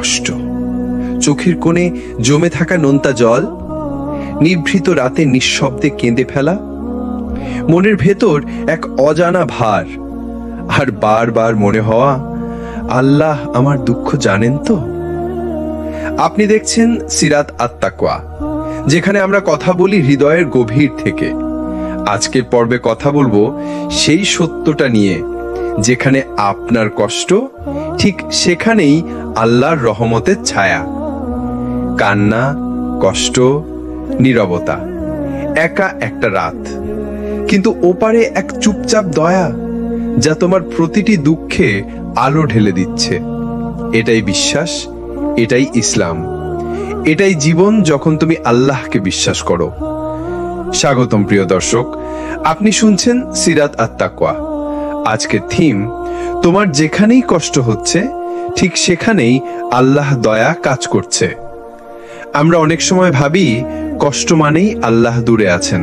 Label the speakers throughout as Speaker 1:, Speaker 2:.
Speaker 1: কষ্ট, চোখের কোণে জমে থাকা নোনতা জল, নিভৃত রাতে নিঃশব্দে কেঁদে ফেলা, মনের ভেতর এক অজানা ভার, আর বারবার মনে হওয়া, আল্লাহ আমার দুঃখ জানেন তো। আপনি দেখছেন সিরাত আত-তাকওয়া, যেখানে আমরা কথা বলি হৃদয়ের গভীর থেকে। আজকের পর্বে কথা বলবো সেই সত্যটা নিয়ে, যেখানে আপনার কষ্ট, ঠিক সেখানেই আল্লাহর রহমতের ছায়া। কান্না, কষ্ট, নীরবতা, একা একটা রাত, কিন্তু ওপারে এক চুপচাপ দয়া, যা তোমার প্রতিটি দুঃখে আলো ঢেলে দিচ্ছে। এটাই বিশ্বাস, এটাই ইসলাম, এটাই জীবন যখন তুমি আল্লাহকে বিশ্বাস করো। স্বাগতম প্রিয় দর্শক, আপনি শুনছেন সিরাত আত-তাকওয়া। আজকের থিম, তোমার যেখানেই কষ্ট হচ্ছে, ঠিক সেখানেই আল্লাহ দয়া কাজ করছে। আমরা অনেক সময় ভাবি কষ্ট মানেই আল্লাহ দূরে আছেন।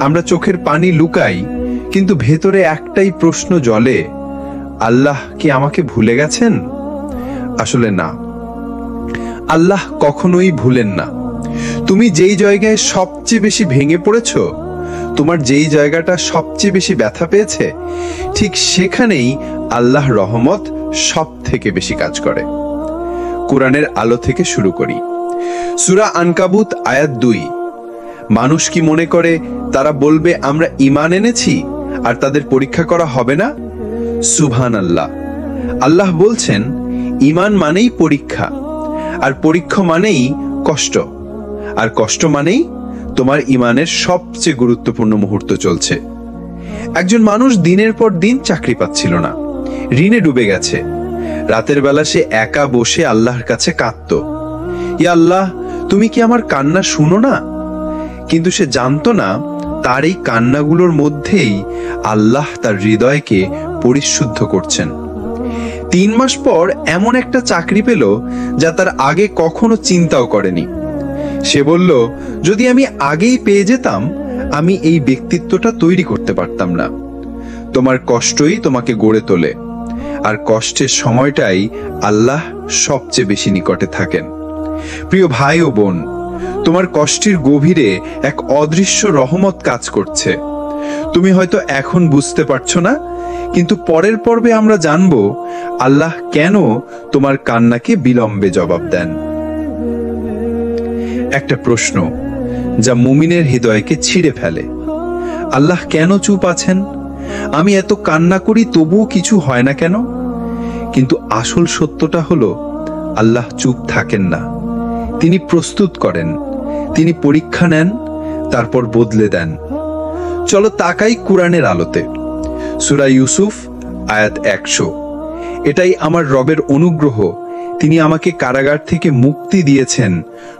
Speaker 1: আমরা চোখের পানি লুকাই, কিন্তু ভেতরে একটাই প্রশ্ন জ্বলে, আল্লাহ কি আমাকে ভুলে গেছেন? আসলে না, আল্লাহ কখনোই ভুলেন না। তুমি যেই জায়গায় সবচেয়ে বেশি ভেঙে পড়েছো, তোমার যেই জায়গাটা সবচেয়ে বেশি ব্যথা পেয়েছে, ঠিক সেখানেই আল্লাহ রহমত সব থেকে বেশি কাজ করে। কোরআনের আলো থেকে শুরু করি। সূরা আনকাবুত আয়াত 2। মানুষ কি মনে করে তারা বলবে আমরা ঈমান এনেছি আর তাদের পরীক্ষা করা হবে না? সুবহানাল্লাহ। আল্লাহ বলছেন, ঈমান মানেই পরীক্ষা, আর পরীক্ষা মানেই কষ্ট, আর কষ্ট মানেই তোমার ঈমানের সবচেয়ে গুরুত্বপূর্ণ মুহূর্ত চলছে। একজন মানুষ দিনের পর দিন চাকরি পাচ্ছিল না, ঋণে ডুবে গেছে। রাতের বেলা সে একা বসে আল্লাহর কাছে কাঁদতো, ইয়া আল্লাহ, তুমি কি আমার কান্না শুনো না? কিন্তু সে জানতো না, তার এই কান্নাগুলোর মধ্যেই আল্লাহ তার হৃদয়কে পরিশুদ্ধ করছেন। 3 মাস পর এমন একটা চাকরি পেল যা তার আগে কখনো চিন্তাও করেনি। সে বলল, যদি আমি আগেই পেয়ে যেতাম, আমি এই ব্যক্তিত্বটা তৈরি করতে পারতাম না। তোমার কষ্টই তোমাকে গড়ে তোলে, আর কষ্টের সময়টাই আল্লাহ সবচেয়ে বেশি নিকটে থাকেন। প্রিয় ভাই ও বোন, তোমার কষ্টের গভীরে এক অদৃশ্য রহমত কাজ করছে। তুমি হয়তো এখন বুঝতে পারছো না, কিন্তু পরের পর্বে আমরা জানবো আল্লাহ কেন তোমার কান্নাকে বিলম্বে জবাব দেন। একটা প্রশ্ন যা মুমিনের হৃদয়কে ছিঁড়ে ফেলে, আল্লাহ কেন চুপ আছেন? আমি এত কান্না করি তবুও কিছু হয় না কেন? কিন্তু আসল সত্যটা হলো, আল্লাহ চুপ থাকেন না। তিনি প্রস্তুত করেন, তিনি পরীক্ষা নেন, তারপর বদলে দেন। চলো তাকাই কোরআনের আলোতে। সূরা ইউসুফ আয়াত 100। এটাই আমার রবের অনুগ্রহ, তিনি আমাকে কারাগার থেকে মুক্তি দিয়েছেন।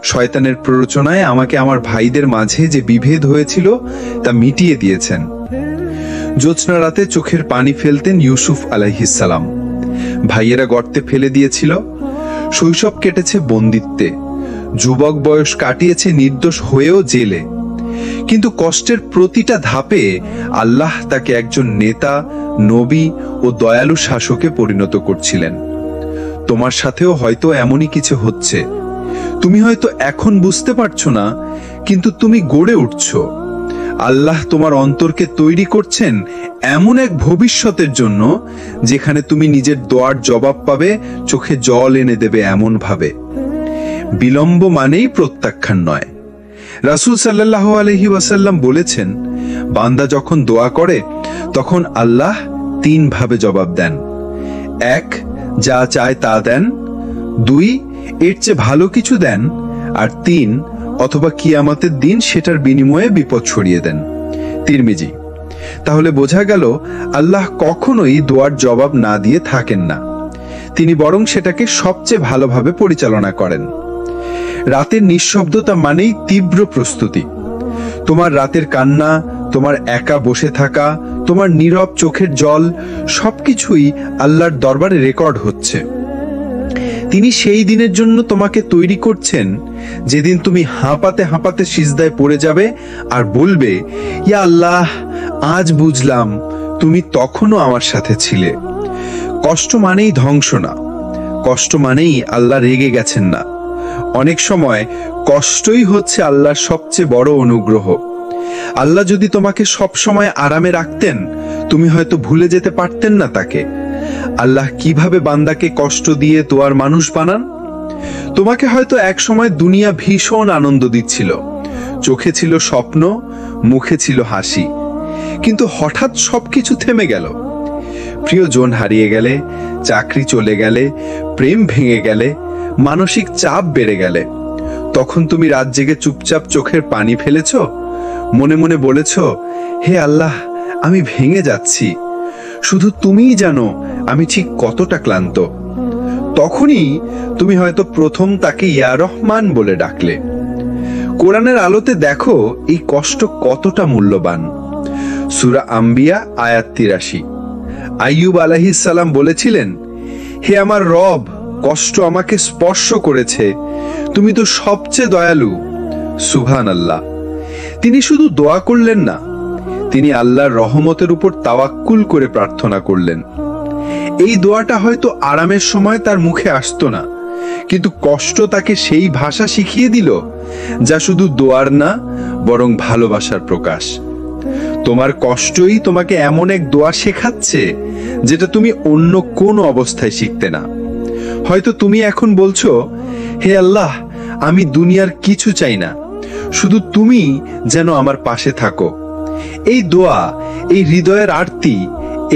Speaker 1: শয়তানের প্ররোচনায় আমাকে আমার ভাইদের মাঝে যে বিভেদ হয়েছিল তা মিটিয়ে দিয়েছেন। জ্যোৎস্না রাতে চোখের পানি ফেলতেন ইউসুফ আলাইহিস সালাম। ভাইয়েরা গর্তে ফেলে দিয়েছিল। শৈশব কেটেছে বন্দিত্বে, যুবক বয়স কাটিয়েছে নির্দোষ হয়েও জেলে। কিন্তু কষ্টের প্রতিটা ধাপে আল্লাহ তাকে একজন নেতা, নবী ও দয়ালু শাসকে পরিণত করছিলেন। তোমার সাথেও হয়তো এমনই কিছু হচ্ছে। তুমি হয়তো এখন বুঝতে পারছো না, কিন্তু তুমি গড়ে উঠছো। আল্লাহ তোমার অন্তরকে তৈরি করছেন এমন এক ভবিষ্যতের জন্য, যেখানে তুমি নিজের দোয়ার জবাব পাবে, চোখে জল এনে দেবে এমন ভাবে। বিলম্ব মানেই প্রত্যাখ্যান নয়। রাসূল সাল্লাল্লাহু আলাইহি ওয়াসাল্লাম বলেছেন, বান্দা যখন দোয়া করে তখন আল্লাহ 3 ভাবে জবাব দেন। 1, যা চায় তা দেন। 2, এর চেয়ে ভালো কিছু দেন। আর 3, অথবা কিয়ামতের দিন সেটার বিনিময়ে বিপদ ছড়িয়ে দেন। তিরমিজি। তাহলে বোঝা গেল, আল্লাহ কখনোই দোয়ার জবাব না দিয়ে থাকেন না, তিনি বরং সেটাকে সবচেয়ে ভালোভাবে পরিচালনা করেন। রাতের নিঃশব্দতা মানেই তীব্র প্রস্তুতি। তোমার রাতের কান্না, তোমার একা বসে থাকা, তোমার নীরব চোখের জল, সবকিছুই আল্লাহর দরবারে রেকর্ড হচ্ছে। তিনি সেই দিনের জন্য তোমাকে তৈরি করছেন, যেদিন তুমি হাঁপাতে হাঁপাতে সিজদায় পড়ে যাবে আর বলবে, ইয়া আল্লাহ, আজ বুঝলাম তুমি তখনও আমার সাথে ছিলে। কষ্ট মানেই ধ্বংস না, কষ্ট মানেই আল্লাহ রেগে গেছেন না। অনেক সময় কষ্টই হচ্ছে আল্লাহর সবচেয়ে বড় অনুগ্রহ। আল্লাহ যদি তোমাকে সব সময় আরামে রাখতেন, তুমি হয়তো ভুলে যেতে পারতেন না তাকে। আল্লাহ কিভাবে বান্দাকে কষ্ট দিয়ে তোয়ার মানুষ বানান। তোমাকে হয়তো এক সময় দুনিয়া ভীষণ আনন্দ দিচ্ছিল, চোখে ছিল স্বপ্ন, মুখে ছিল হাসি, কিন্তু হঠাৎ সবকিছু থেমে গেল। প্রিয়জন হারিয়ে গেলে, চাকরি চলে গেলে, প্রেম ভেঙে গেলে, মানসিক চাপ বেড়ে গেলে, তখন তুমি রাত জেগে চুপচাপ চোখের পানি ফেলেছ, মনে মনে বলেছ, হে আল্লাহ, আমি ভেঙে যাচ্ছি, শুধু তুমিই জানো আমি ঠিক কতটা ক্লান্ত। তখনই তুমি হয়তো প্রথম তাকে ইয়া রহমান বলে ডাকলে। কোরআনের আলোতে দেখো এই কষ্ট কতটা মূল্যবান। সূরা আম্বিয়া আয়াত ৮৩। আইয়ুব আলাইহিস সালাম বলেছিলেন, হে আমার রব, কষ্ট আমাকে স্পর্শ করেছে, তুমি তো সবচেয়ে দয়ালু। সুবহানাল্লাহ। তিনি শুধু দোয়া করলেন না, তিনি আল্লাহর রহমতের উপর তাওয়াক্কুল করে প্রার্থনা করলেন। এই দোয়াটা হয়তো আরামের সময় তার মুখে আসতো না, কিন্তু কষ্ট তাকে সেই ভাষা শিখিয়ে দিল যা শুধু দোয়ার না, বরং ভালোবাসার প্রকাশ। তোমার কষ্টই তোমাকে এমন এক দোয়া শেখাচ্ছে যেটা তুমি অন্য কোনো অবস্থায় শিখতে না। হয়তো তুমি এখন বলছো, হে আল্লাহ, আমি দুনিয়ার কিছু চাই না, শুধু তুমি যেন আমার পাশে থাকো। এই দোয়া, এই হৃদয়ের আরতি,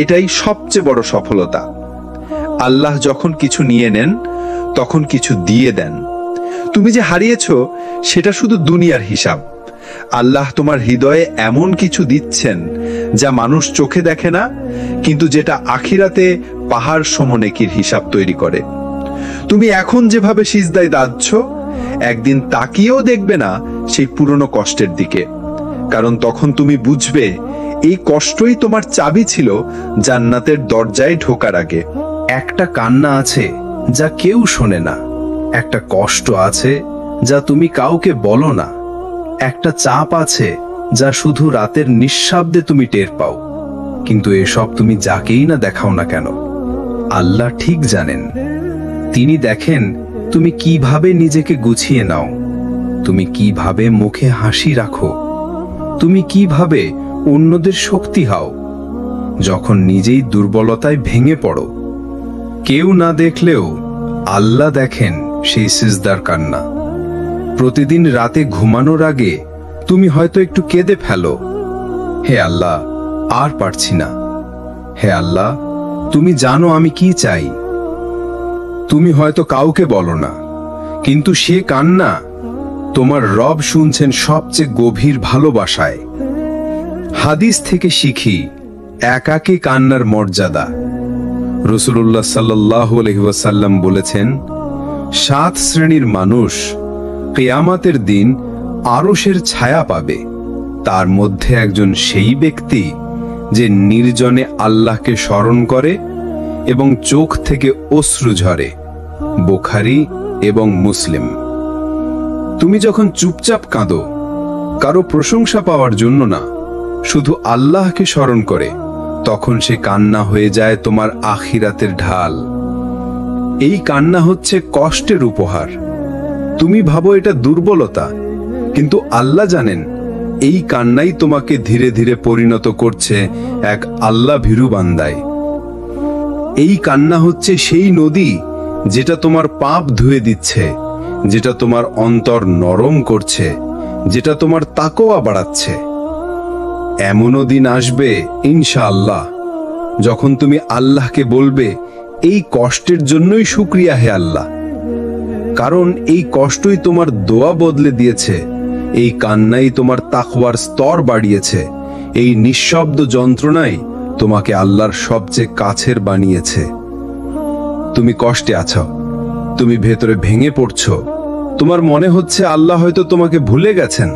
Speaker 1: এটাই সবচেয়ে বড় সফলতা। আল্লাহ যখন কিছু নিয়ে নেন, তখন কিছু দিয়ে দেন। তুমি যে হারিয়েছো সেটা শুধু দুনিয়ার হিসাব। আল্লাহ তোমার হৃদয়ে এমন কিছু দিচ্ছেন যা মানুষ চোখে দেখে না, কিন্তু যেটা আখিরাতে পাহাড় সম নেকির হিসাব তৈরি করে। তুমি এখন যেভাবে সিজদায় দাঁড়াচ্ছ, একদিন তাকিয়েও দেখবে না সেই পুরনো কষ্টের দিকে, কারণ তখন তুমি বুঝবে এই কষ্টই তোমার চাবি ছিল জান্নাতের দরজায় ঢোকার আগে।
Speaker 2: একটা কান্না আছে যা কেউ শোনে না, একটা কষ্ট আছে যা তুমি কাউকে বলো না, একটা চাপ আছে যা শুধু রাতের নিঃশব্দে তুমি টের পাও। কিন্তু এসব তুমি যাকেই না দেখাও না কেন, আল্লাহ ঠিক জানেন। তিনি দেখেন তুমি কিভাবে নিজেকে গুছিয়ে নাও, তুমি কিভাবে মুখে হাসি রাখো, তুমি কিভাবে অন্যদের শক্তি হও যখন নিজেই দুর্বলতায় ভেঙে পড়ো। কেউ না দেখলেও আল্লাহ দেখেন সেই সিজদার কান্না। প্রতিদিন রাতে ঘুমানোর আগে তুমি হয়তো একটু কেঁদে ফেলো, হে আল্লাহ, আর পারছি না, হে আল্লাহ, তুমি জানো আমি কি চাই। তুমি হয়তো কাউকে বলো না, কিন্তু সে কান্না তোমার রব শুনছেন সবচেয়ে গভীর ভালোবাসায়। হাদিস থেকে শিখি একাকী কান্নার মর্যাদা। রাসূলুল্লাহ সাল্লাল্লাহু আলাইহি ওয়াসাল্লাম বলেছেন, 7 শ্রেণীর মানুষ কিয়ামতের দিন আরশের ছায়া পাবে। তার মধ্যে একজন সেই ব্যক্তি যে নির্জনে আল্লাহকে স্মরণ করে এবং চোখ থেকে অশ্রু ঝরে। বুখারী এবং মুসলিম। তুমি যখন চুপচাপ কাঁদো, কারো প্রশংসা পাওয়ার জন্য না, শুধু আল্লাহকে স্মরণ করে, তখন সে কান্না হয়ে যায় তোমার আখিরাতের ঢাল। এই কান্না হচ্ছে কষ্টের উপহার। তুমি ভাবো এটা দুর্বলতা, কিন্তু আল্লাহ জানেন এই কান্নাই তোমাকে ধীরে ধীরে পরিণত করছে এক আল্লাহ ভীরু বান্দায়। এই কান্না হচ্ছে সেই নদী যেটা তোমার পাপ ধুয়ে দিচ্ছে, যেটা তোমার অন্তর নরম করছে, যেটা তোমার তাকওয়া বাড়াচ্ছে। এমনও দিন আসবে ইনশাআল্লাহ যখন তুমি আল্লাহকে বলবে, এই কষ্টের জন্যই শুকরিয়া হে আল্লাহ, কারণ এই কষ্টই তোমার দোয়া বদলে দিয়েছে, এই কান্নাই তোমার তাকওয়ার স্তর বাড়িয়েছে, এই নিঃশব্দ যন্ত্রণাই তোমাকে আল্লাহর সবচেয়ে কাছের বানিয়েছে। তুমি কষ্টে আছো, তুমি ভেতরে ভেঙে পড়ছো, তোমার মনে হচ্ছে আল্লাহ হয়তো তোমাকে ভুলে গেছেন।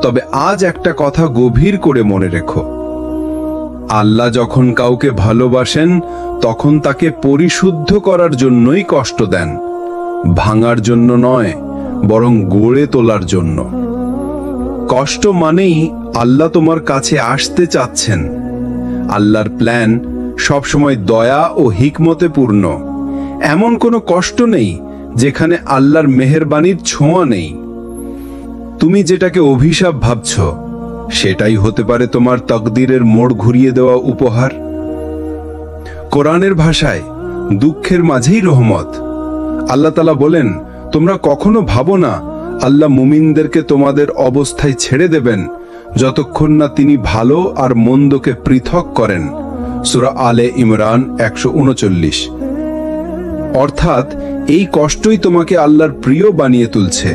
Speaker 2: তবে আজ একটা কথা গভীর করে মনে রেখো, আল্লাহ যখন কাউকে ভালোবাসেন তখন তাকে পরিশুদ্ধ করার জন্যই কষ্ট দেন, ভাঙার জন্য নয়, বরং গড়ে তোলার জন্য। কষ্ট মানেই আল্লাহ তোমার কাছে আসতে চাচ্ছেন। আল্লাহর প্ল্যান সবসময় দয়া ও হিকমতে পূর্ণ। এমন কোনো কষ্ট নেই যেখানে আল্লাহর মেহেরবানির ছোঁয়া নেই। তুমি যেটাকে অভিশাপ ভাবছ, সেটাই হতে পারে তোমার তকদিরের মোড় ঘুরিয়ে দেওয়া উপহার। কোরআনের ভাষায় দুঃখের মাঝেই রহমত। আল্লাহ তাআলা বলেন, তোমরা কখনো ভাবো না আল্লাহ মুমিনদেরকে তোমাদের অবস্থায় ছেড়ে দেবেন যতক্ষণ না তিনি ভালো আর মন্দকে পৃথক করেন। সূরা আলে ইমরান 139। অর্থাৎ এই কষ্টই তোমাকে আল্লাহর প্রিয় বানিয়ে তুলছে।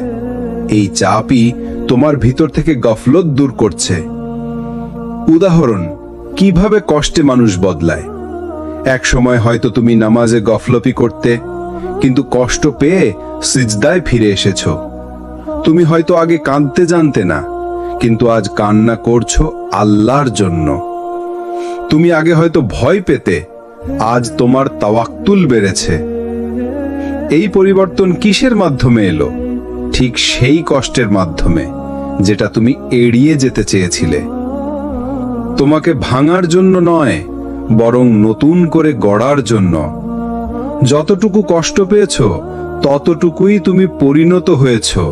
Speaker 2: এই চাপই তোমার ভিতর থেকে গফলত দূর করছে। উদাহরণ, কিভাবে কষ্টে মানুষ বদলায়। এক সময় হয়তো তুমি নামাজে গফলতি করতে, কিন্তু কষ্ট পেয়ে সিজদায় ফিরে এসেছো। তুমি হয়তো আগে কাঁদতে জানতে না, কিন্তু আজ কান্না করছো আল্লাহর জন্য। তুমি আগে হয়তো ভয় পেতে, আজ তোমার তাওয়াক্কুল বেড়েছে। এই পরিবর্তন কিসের মাধ্যমে এলো? ঠিক সেই কষ্টের মাধ্যমে যেটা তুমি এড়িয়ে যেতে চেয়েছিলে। তোমাকে ভাঙার জন্য নয়, বরং নতুন করে গড়ার জন্য। যতটুকু কষ্ট পেয়েছো, ততটুকুই তুমি পরিণত হয়েছো।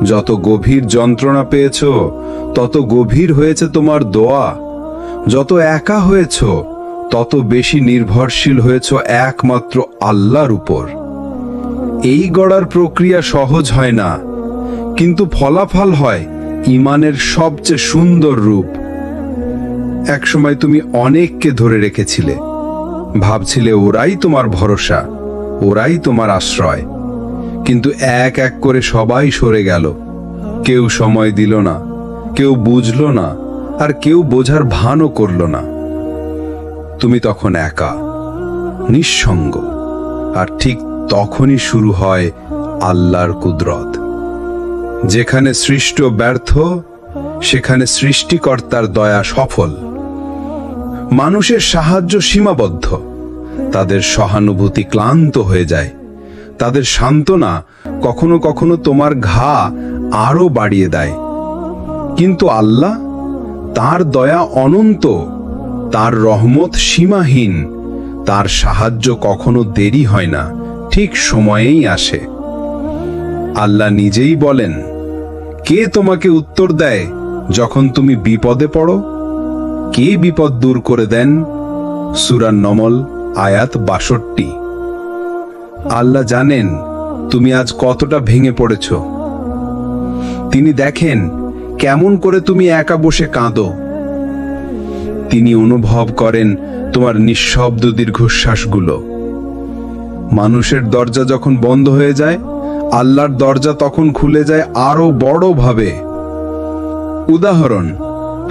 Speaker 2: যত গভীর যন্ত্রণা পেয়েছো, তত গভীর হয়েছে তোমার দোয়া। যত একা হয়েছো, তত বেশি নির্ভরশীল হয়েছো একমাত্র আল্লাহর উপর। এই গড়ার প্রক্রিয়া সহজ হয় না, কিন্তু ফলাফল হয় ঈমানের সবচেয়ে সুন্দর রূপ। একসময় তুমি অনেককে ধরে রেখেছিলে, ভাবছিলে ওরাই তোমার ভরসা, ওরাই তোমার আশ্রয়। কিন্তু এক এক করে সবাই সরে গেল। কেউ সময় দিল না, কেউ বুঝলো না, আর কেউ বোঝার ভানও করল না। তুমি তখন একা, নিঃসঙ্গ। আর ঠিক তখনই শুরু হয় আল্লাহর কুদরত। যেখানে সৃষ্ট ব্যর্থ, সেখানে সৃষ্টিকর্তার দয়া সফল। মানুষের সাহায্য সীমাবদ্ধ, তাদের সহানুভূতি ক্লান্ত হয়ে যায়, তাদের সান্ত্বনা কখনো কখনো তোমার ঘা আরো বাড়িয়ে দেয়। কিন্তু আল্লাহ, তার দয়া অনন্ত, তার রহমত সীমাহীন, তার সাহায্য কখনো দেরি হয় না, ঠিক সময়েই আসে। আল্লাহ নিজেই বলেন, কে তোমাকে উত্তর দেয় যখন তুমি বিপদে পড়ো? কে বিপদ দূর করে দেন? সূরা নমল আয়াত 62। আল্লাহ জানেন তুমি আজ কতটা ভেঙে পড়েছ। তিনি দেখেন কেমন করে তুমি একা বসে কাঁদো। তিনি অনুভব করেন তোমার নিঃশব্দ দীর্ঘশ্বাসগুলো। মানুষের দরজা যখন বন্ধ হয়ে যায়, আল্লাহর দরজা তখন খুলে যায় আরো বড়ভাবে। উদাহরণ,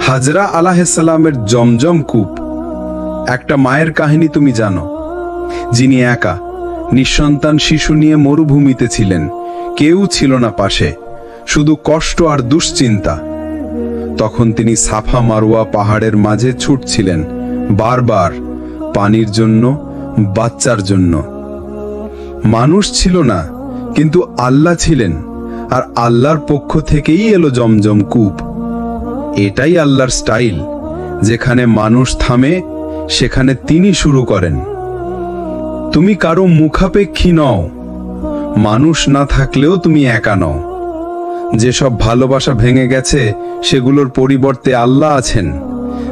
Speaker 2: হাজরা আলাইহিসসালামের জমজম কূপ। একটা মায়ের কাহিনী তুমি জানো, যিনি একা নিঃসন্তান শিশু নিয়ে মরুভূমিতে ছিলেন। কেউ ছিল না পাশে, শুধু কষ্ট আর দুশ্চিন্তা। তখন তিনি সাফা মারওয়া পাহাড়ের মাঝে ছুটছিলেন, বারবার পানির জন্য, বাচ্চার জন্য। মানুষ ছিল না, কিন্তু আল্লাহ ছিলেন, আর আল্লাহর পক্ষ থেকেই এলো জমজম কূপ। এটাই আল্লাহর স্টাইল। যেখানে মানুষ থামে, সেখানে তিনি শুরু করেন। তুমি কারো মুখাপেক্ষী নও। মানুষ না থাকলেও তুমি একা নও। যেসব ভালোবাসা ভেঙে গেছে, সেগুলোর পরিবর্তে আল্লাহ আছেন।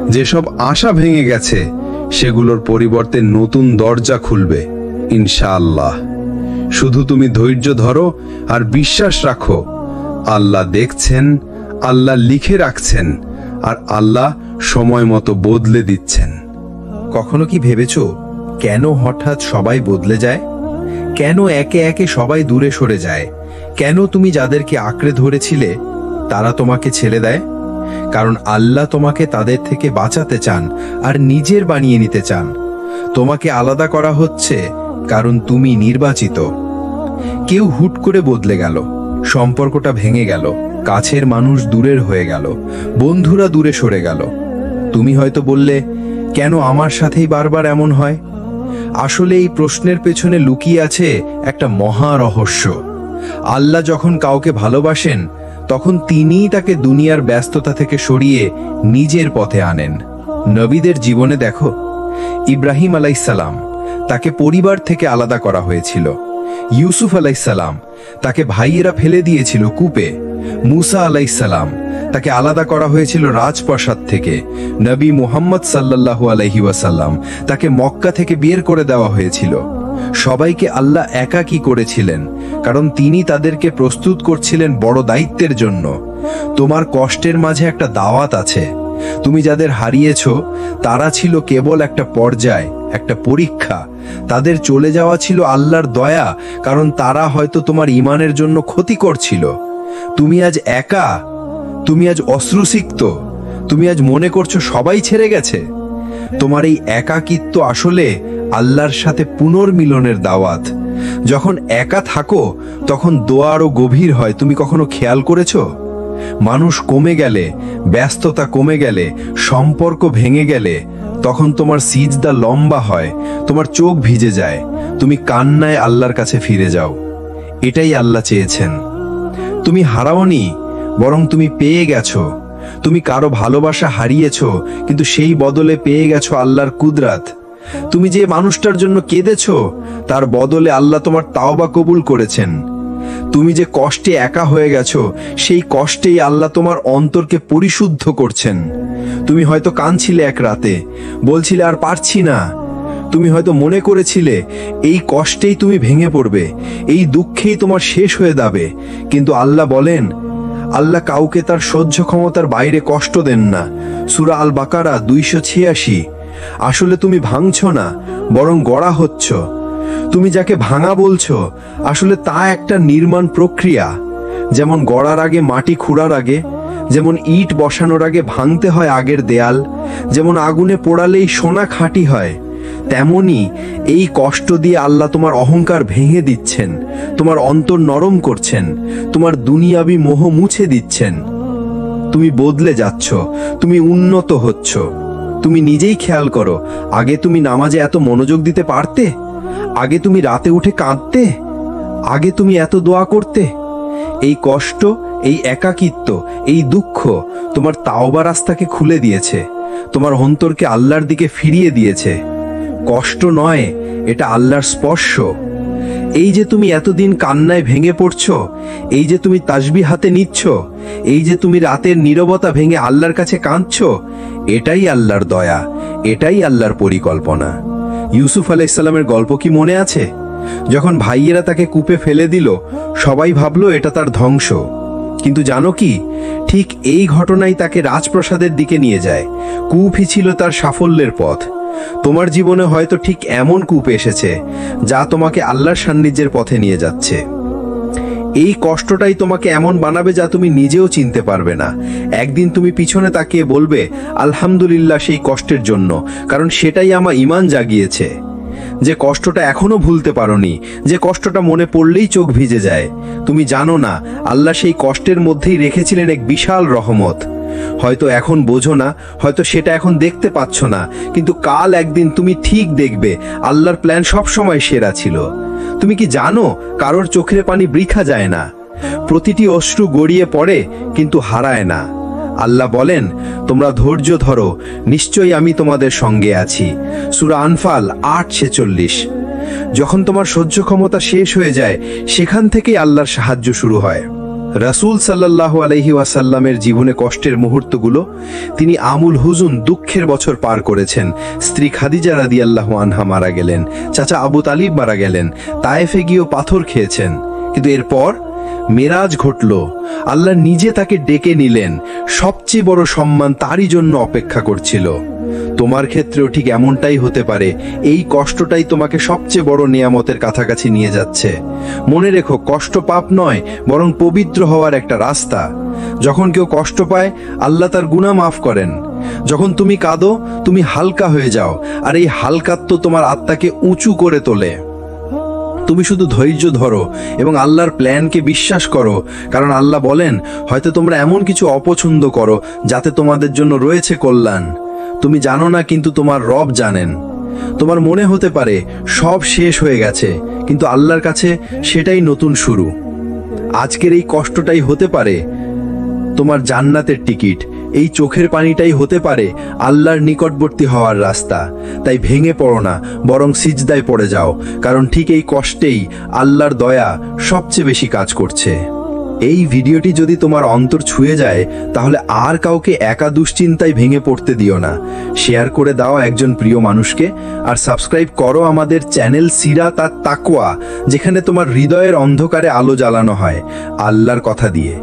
Speaker 2: যেসব আশা ভেঙে গেছে, সেগুলোর পরিবর্তে নতুন দরজা খুলবে ইনশাআল্লাহ। শুধু তুমি ধৈর্য ধরো আর বিশ্বাস রাখো। আল্লাহ দেখছেন, আল্লাহ লিখে রাখছেন, আর আল্লাহ সময় মতো বদলে দিচ্ছেন।
Speaker 1: কখনো কি ভেবেছো কেন হঠাৎ সবাই বদলে যায়? কেন একে একে সবাই দূরে সরে যায়? কেন তুমি যাদেরকে আঁকড়ে ধরেছিলে তারা তোমাকে ছেড়ে দেয়? কারণ আল্লাহ তোমাকে তাদের থেকে বাঁচাতে চান আর নিজের বানিয়ে নিতে চান। তোমাকে আলাদা করা হচ্ছে কারণ তুমি নির্বাচিত। কেউ হুট করে বদলে গেল, সম্পর্কটা ভেঙে গেল, কাছের মানুষ দূরের হয়ে গেল, বন্ধুরা দূরে সরে গেল। তুমি হয়তো বললে, কেন আমার সাথেই বারবার এমন হয়? আসলে এই প্রশ্নের পেছনে লুকিয়ে আছে একটা মহা রহস্য। আল্লাহ যখন কাউকে ভালোবাসেন, তখন তিনিই তাকে দুনিয়ার ব্যস্ততা থেকে সরিয়ে নিজের পথে আনেন। নবীদের জীবনে দেখো, ইব্রাহিম আলাইহিসসালাম তাকে পরিবার থেকে আলাদা করা হয়েছিল। ইউসুফ আলাইসাল্লাম, তাকে ভাইয়েরা ফেলে দিয়েছিল কূপে। মুসা আলাইসাল্লাম, তাকে আলাদা করা হয়েছিল রাজপ্রাসাদ থেকে। নবী মুহাম্মদ সাল্লাল্লাহু আলাইহি ওয়াসাল্লাম, তাকে মক্কা থেকে বের করে দেওয়া হয়েছিল। সবাইকে আল্লাহ একাকী করেছিলেন, কারণ তিনি তাদেরকে প্রস্তুত করছিলেন বড় দায়িত্বের জন্য। তোমার কষ্টের মাঝে একটা দাওয়াত আছে। তুমি যাদের হারিয়েছ, তারা ছিল কেবল একটা পর্যায়, একটা পরীক্ষা। তাদের চলে যাওয়া ছিল আল্লাহর দয়া, কারণ তারা হয়তো তোমার ঈমানের জন্য ক্ষতি করছিল। তুমি আজ একা, তুমি আজ অশ্রুসিক্ত, তুমি আজ মনে করছো সবাই ছেড়ে গেছে। তোমার এই একাকিত্ব আসলে আল্লাহর সাথে পুনর্মিলনের দাওয়াত। যখন একা থাকো তখন দোয়া আরো গভীর হয়। তুমি কখনো খেয়াল করেছো? মানুষ কমে গেলে, ব্যস্ততা কমে গেলে, সম্পর্ক ভেঙে গেলে, তখন তোমার সিজদা লম্বা হয়, তোমার চোখ ভিজে যায়, তুমি কান্নায় আল্লাহর কাছে ফিরে যাও। এটাই আল্লাহ চেয়েছেন। তুমি হারাওনি, বরং তুমি পেয়ে গেছো। তুমি কারো ভালোবাসা হারিয়েছো, কিন্তু সেই বদলে পেয়ে গেছো আল্লাহর কুদরত। তুমি যে মানুষটার জন্য কেঁদেছো, তার বদলে আল্লাহ তোমার তাওবা কবুল করেছেন। তুমি যে কষ্টে একা হয়ে গেছো, সেই কষ্টেই আল্লাহ তোমার অন্তরকে পরিশুদ্ধ করছেন। তুমি হয়তো কাঁদছিলে এক রাতে, বলছিলে আর পারছি না। তুমি হয়তো মনে করেছিলে এই কষ্টেই তুমি ভেঙে পড়বে, এই দুঃখেই তোমার শেষ হয়ে যাবে। কিন্তু আল্লাহ বলেন, আল্লাহ কাউকে তার সহ্য ক্ষমতার বাইরে কষ্ট দেন না। সূরা আল বাকারা 286। আসলে তুমি ভাঙছো না, বরং গড়া হচ্ছ। তুমি যাকে ভাঙা বলছো, আসলে তা একটা নির্মাণ প্রক্রিয়া। যেমন গড়ার আগে মাটি খুঁড়ার আগে, যেমন ইট বসানোর আগে ভাঙতে হয় আগের দেয়াল, যেমন আগুনে পোড়ালেই সোনা খাঁটি হয়, তেমনি এই কষ্ট দিয়ে আল্লাহ তোমার অহংকার ভেঙে দিচ্ছেন, তোমার অন্তর নরম করছেন, তোমার দুনিয়াবি মোহ মুছে দিচ্ছেন। তুমি বদলে যাচ্ছ, তুমি উন্নত হচ্ছ। তুমি নিজেই খেয়াল করো, আগে তুমি নামাজে এত মনোযোগ দিতে পারতে? আগে তুমি রাতে উঠে কাঁদতে? আগে তুমি এত দোয়া করতে? এই কষ্ট, এই একাকিত্ব, এই দুঃখ তোমার তাওবা রাস্তাকে খুলে দিয়েছে, তোমার অন্তরকে আল্লাহর দিকে ফিরিয়ে দিয়েছে। কষ্ট নয়, এটা আল্লাহর স্পর্শ। এই যে তুমি এতদিন কান্নায় ভেঙে পড়ছো, এই যে তুমি তাসবিহ হাতে নিচ্ছ, এই যে তুমি রাতের নীরবতা ভেঙে আল্লাহর কাছে কাঁদছো, এটাই আল্লাহর দয়া, এটাই আল্লাহর পরিকল্পনা। ইউসুফ আলাইহিসসালামের গল্প কি মনে আছে? যখন ভাইয়েরা তাকে কূপে ফেলে দিল, সবাই ভাবলো এটা তার ধ্বংস। কিন্তু জানো কি, ঠিক এই ঘটনাই তাকে রাজপ্রাসাদের দিকে নিয়ে যায়। কূপই ছিল তার সাফল্যের পথ। তোমার জীবনে হয়তো ঠিক এমন কূপ এসেছে, যা তোমাকে আল্লাহর সান্নিধ্যের পথে নিয়ে যাচ্ছে। এই কষ্টটাই তোমাকে এমন বানাবে যা তুমি নিজেও চিনতে পারবে না। একদিন তুমি পিছনে তাকিয়ে বলবে, আলহামদুলিল্লাহ সেই কষ্টের জন্য, কারণ সেটাই আমার ঈমান জাগিয়েছে। যে কষ্টটা এখনো ভুলতে পারোনি, যে কষ্টটা মনে পড়লেই চোখ ভিজে যায়, তুমি জানো না আল্লাহ সেই কষ্টের মধ্যেই রেখেছিলেন এক বিশাল রহমত। হয়তো এখন বোঝো না, হয়তো সেটা এখন দেখতে পাচ্ছ না, কিন্তু কাল একদিন তুমি ঠিক দেখবে আল্লাহর প্ল্যান সব সময় সেরা ছিল। তুমি কি জানো, কারোর চোখের পানি বৃথা যায় না। প্রতিটি অশ্রু গড়িয়ে পড়ে, কিন্তু হারায় না। আল্লাহ বলেন, তোমরা ধৈর্য ধরো, নিশ্চয়ই আমি তোমাদের সঙ্গে আছি। সূরা আনফাল 8:46। যখন তোমার সহ্য ক্ষমতা শেষ হয়ে যায়, সেখান থেকেই আল্লাহর সাহায্য শুরু হয়। রাসূল সাল্লাল্লাহু আলাইহি ওয়াসাল্লামের জীবনে কষ্টের মুহূর্তগুলো, তিনি আমুল হুজুন, দুঃখের বছর পার করেছেন। স্ত্রী খাদিজা রাদিয়াল্লাহু আনহা মারা গেলেন, চাচা আবু তালিব মারা গেলেন, তায়েফে গিয়েও পাথর খেয়েছেন। কিন্তু এরপর মেরাজ ঘটল, আল্লাহ নিজে তাকে ডেকে নিলেন। সবচেয়ে বড় সম্মান তারই জন্য অপেক্ষা করছিল। তোমার ক্ষেত্রেও ঠিক এমনটাই হতে পারে। এই কষ্টটাই তোমাকে সবচেয়ে বড় নিয়ামতের কাছাকাছি নিয়ে যাচ্ছে। মনে রেখো, কষ্ট পাপ নয়, বরং পবিত্র হওয়ার একটা রাস্তা। যখন কেউ কষ্ট পায়, আল্লাহ তার গুনাহ মাফ করেন। যখন তুমি কাঁদো, তুমি হালকা হয়ে যাও, আর এই হালকাত্ব তোমার আত্মাকে উঁচু করে তোলে। তুমি শুধু ধৈর্য ধরো এবং আল্লাহর প্ল্যানকে বিশ্বাস করো, কারণ আল্লাহ বলেন, হয়তো তোমরা এমন কিছু অপছন্দ করো যাতে তোমাদের জন্য রয়েছে কল্যাণ। তুমি জানো না, কিন্তু তোমার রব জানেন। তোমার মনে হতে পারে সব শেষ হয়ে গেছে, কিন্তু আল্লাহর কাছে সেটাই নতুন শুরু। আজকের এই কষ্টটাই হতে পারে তোমার জান্নাতের টিকিট,
Speaker 2: এই চোখের পানিটাই হতে পারে আল্লাহর নিকটবর্তী হওয়ার রাস্তা। তাই ভেঙে পড়ো না, বরং সিজদায় পড়ে যাও, কারণ ঠিক এই কষ্টেই আল্লাহর দয়া সবচেয়ে বেশি কাজ করছে। এই ভিডিওটি যদি তোমার অন্তর ছুঁয়ে যায়, তাহলে আর কাউকে একা দুশ্চিন্তায় ভেঙে পড়তে দিও না। শেয়ার করে দাও একজন প্রিয় মানুষকে, আর সাবস্ক্রাইব করো আমাদের চ্যানেল সিরাত আর তাকওয়া, যেখানে তোমার হৃদয়ের অন্ধকারে আলো জ্বালানো হয় আল্লাহর কথা দিয়ে।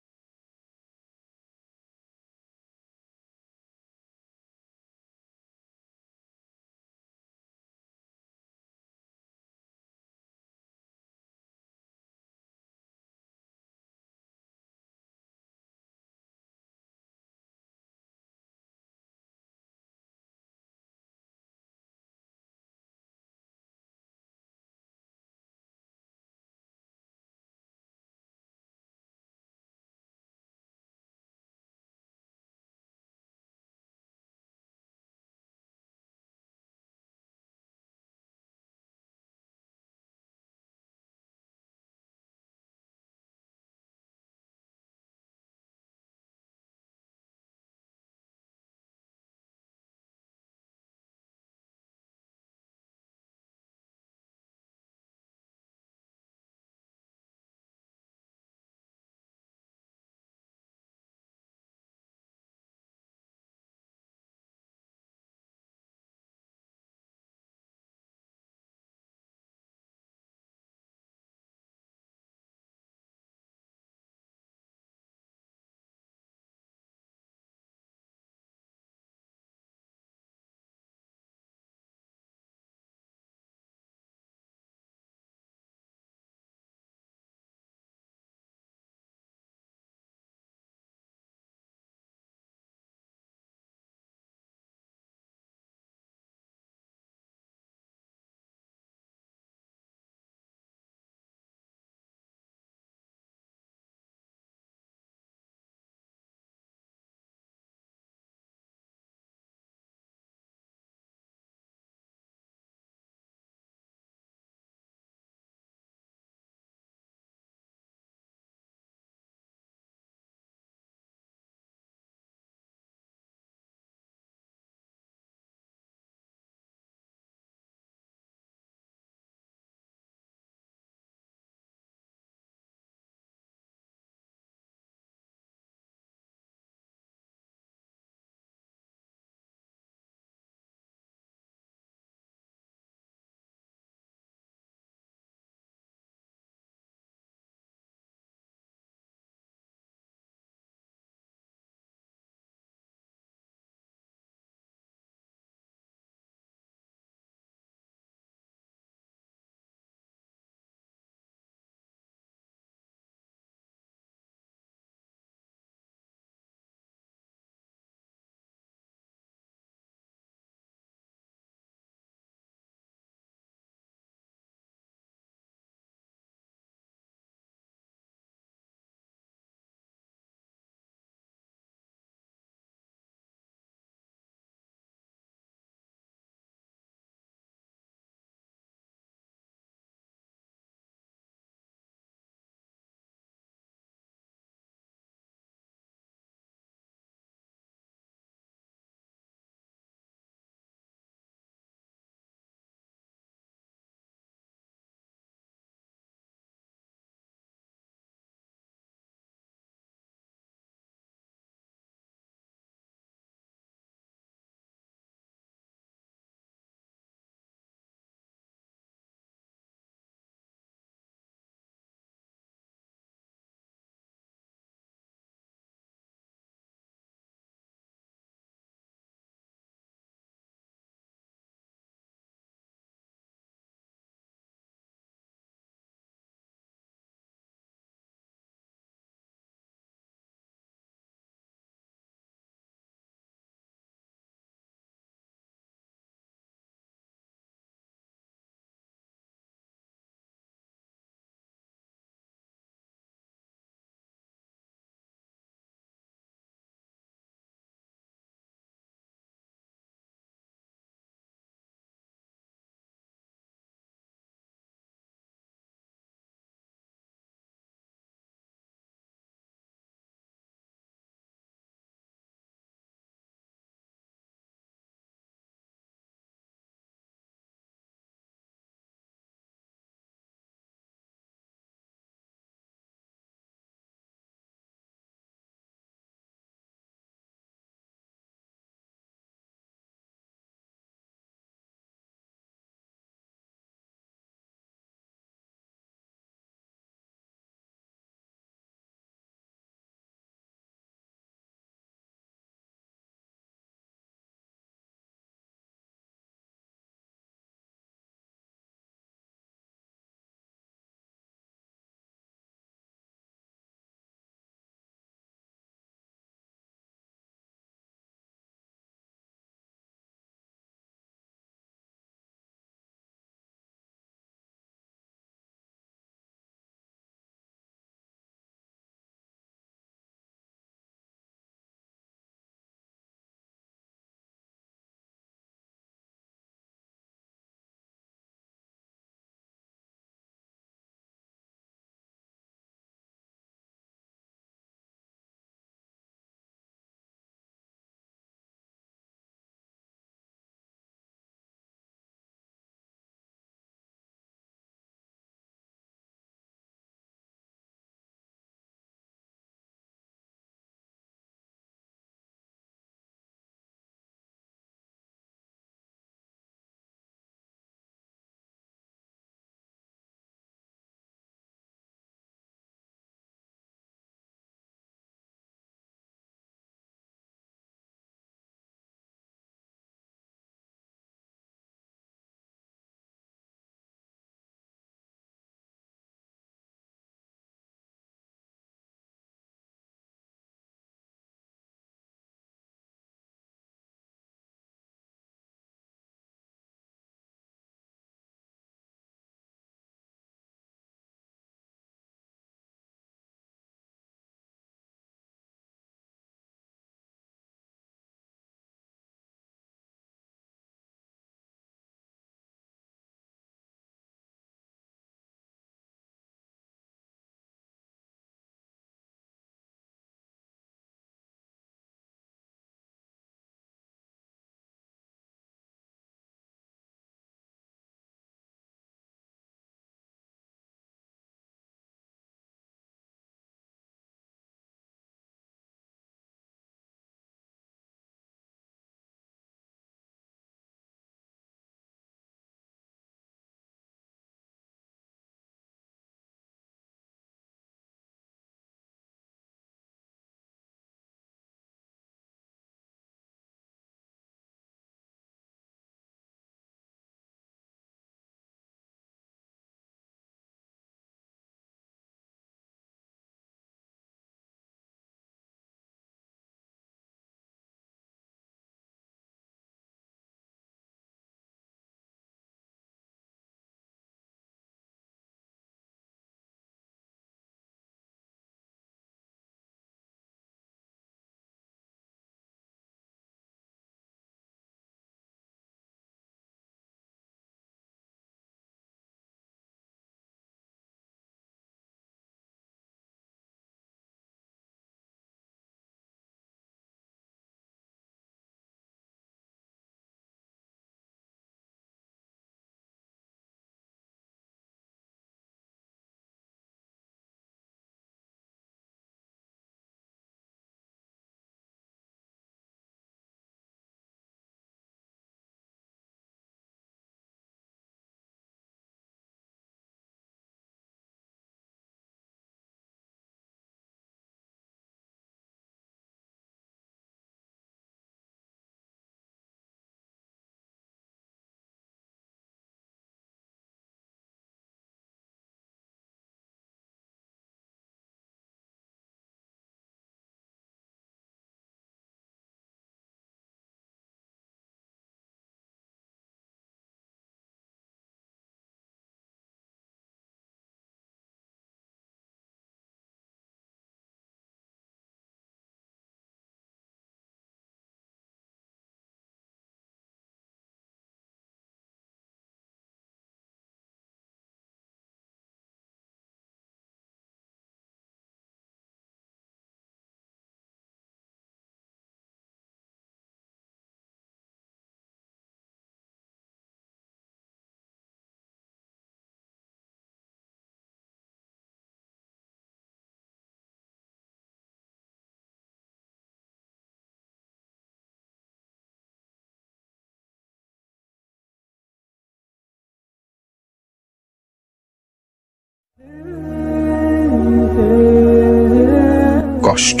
Speaker 1: কষ্ট,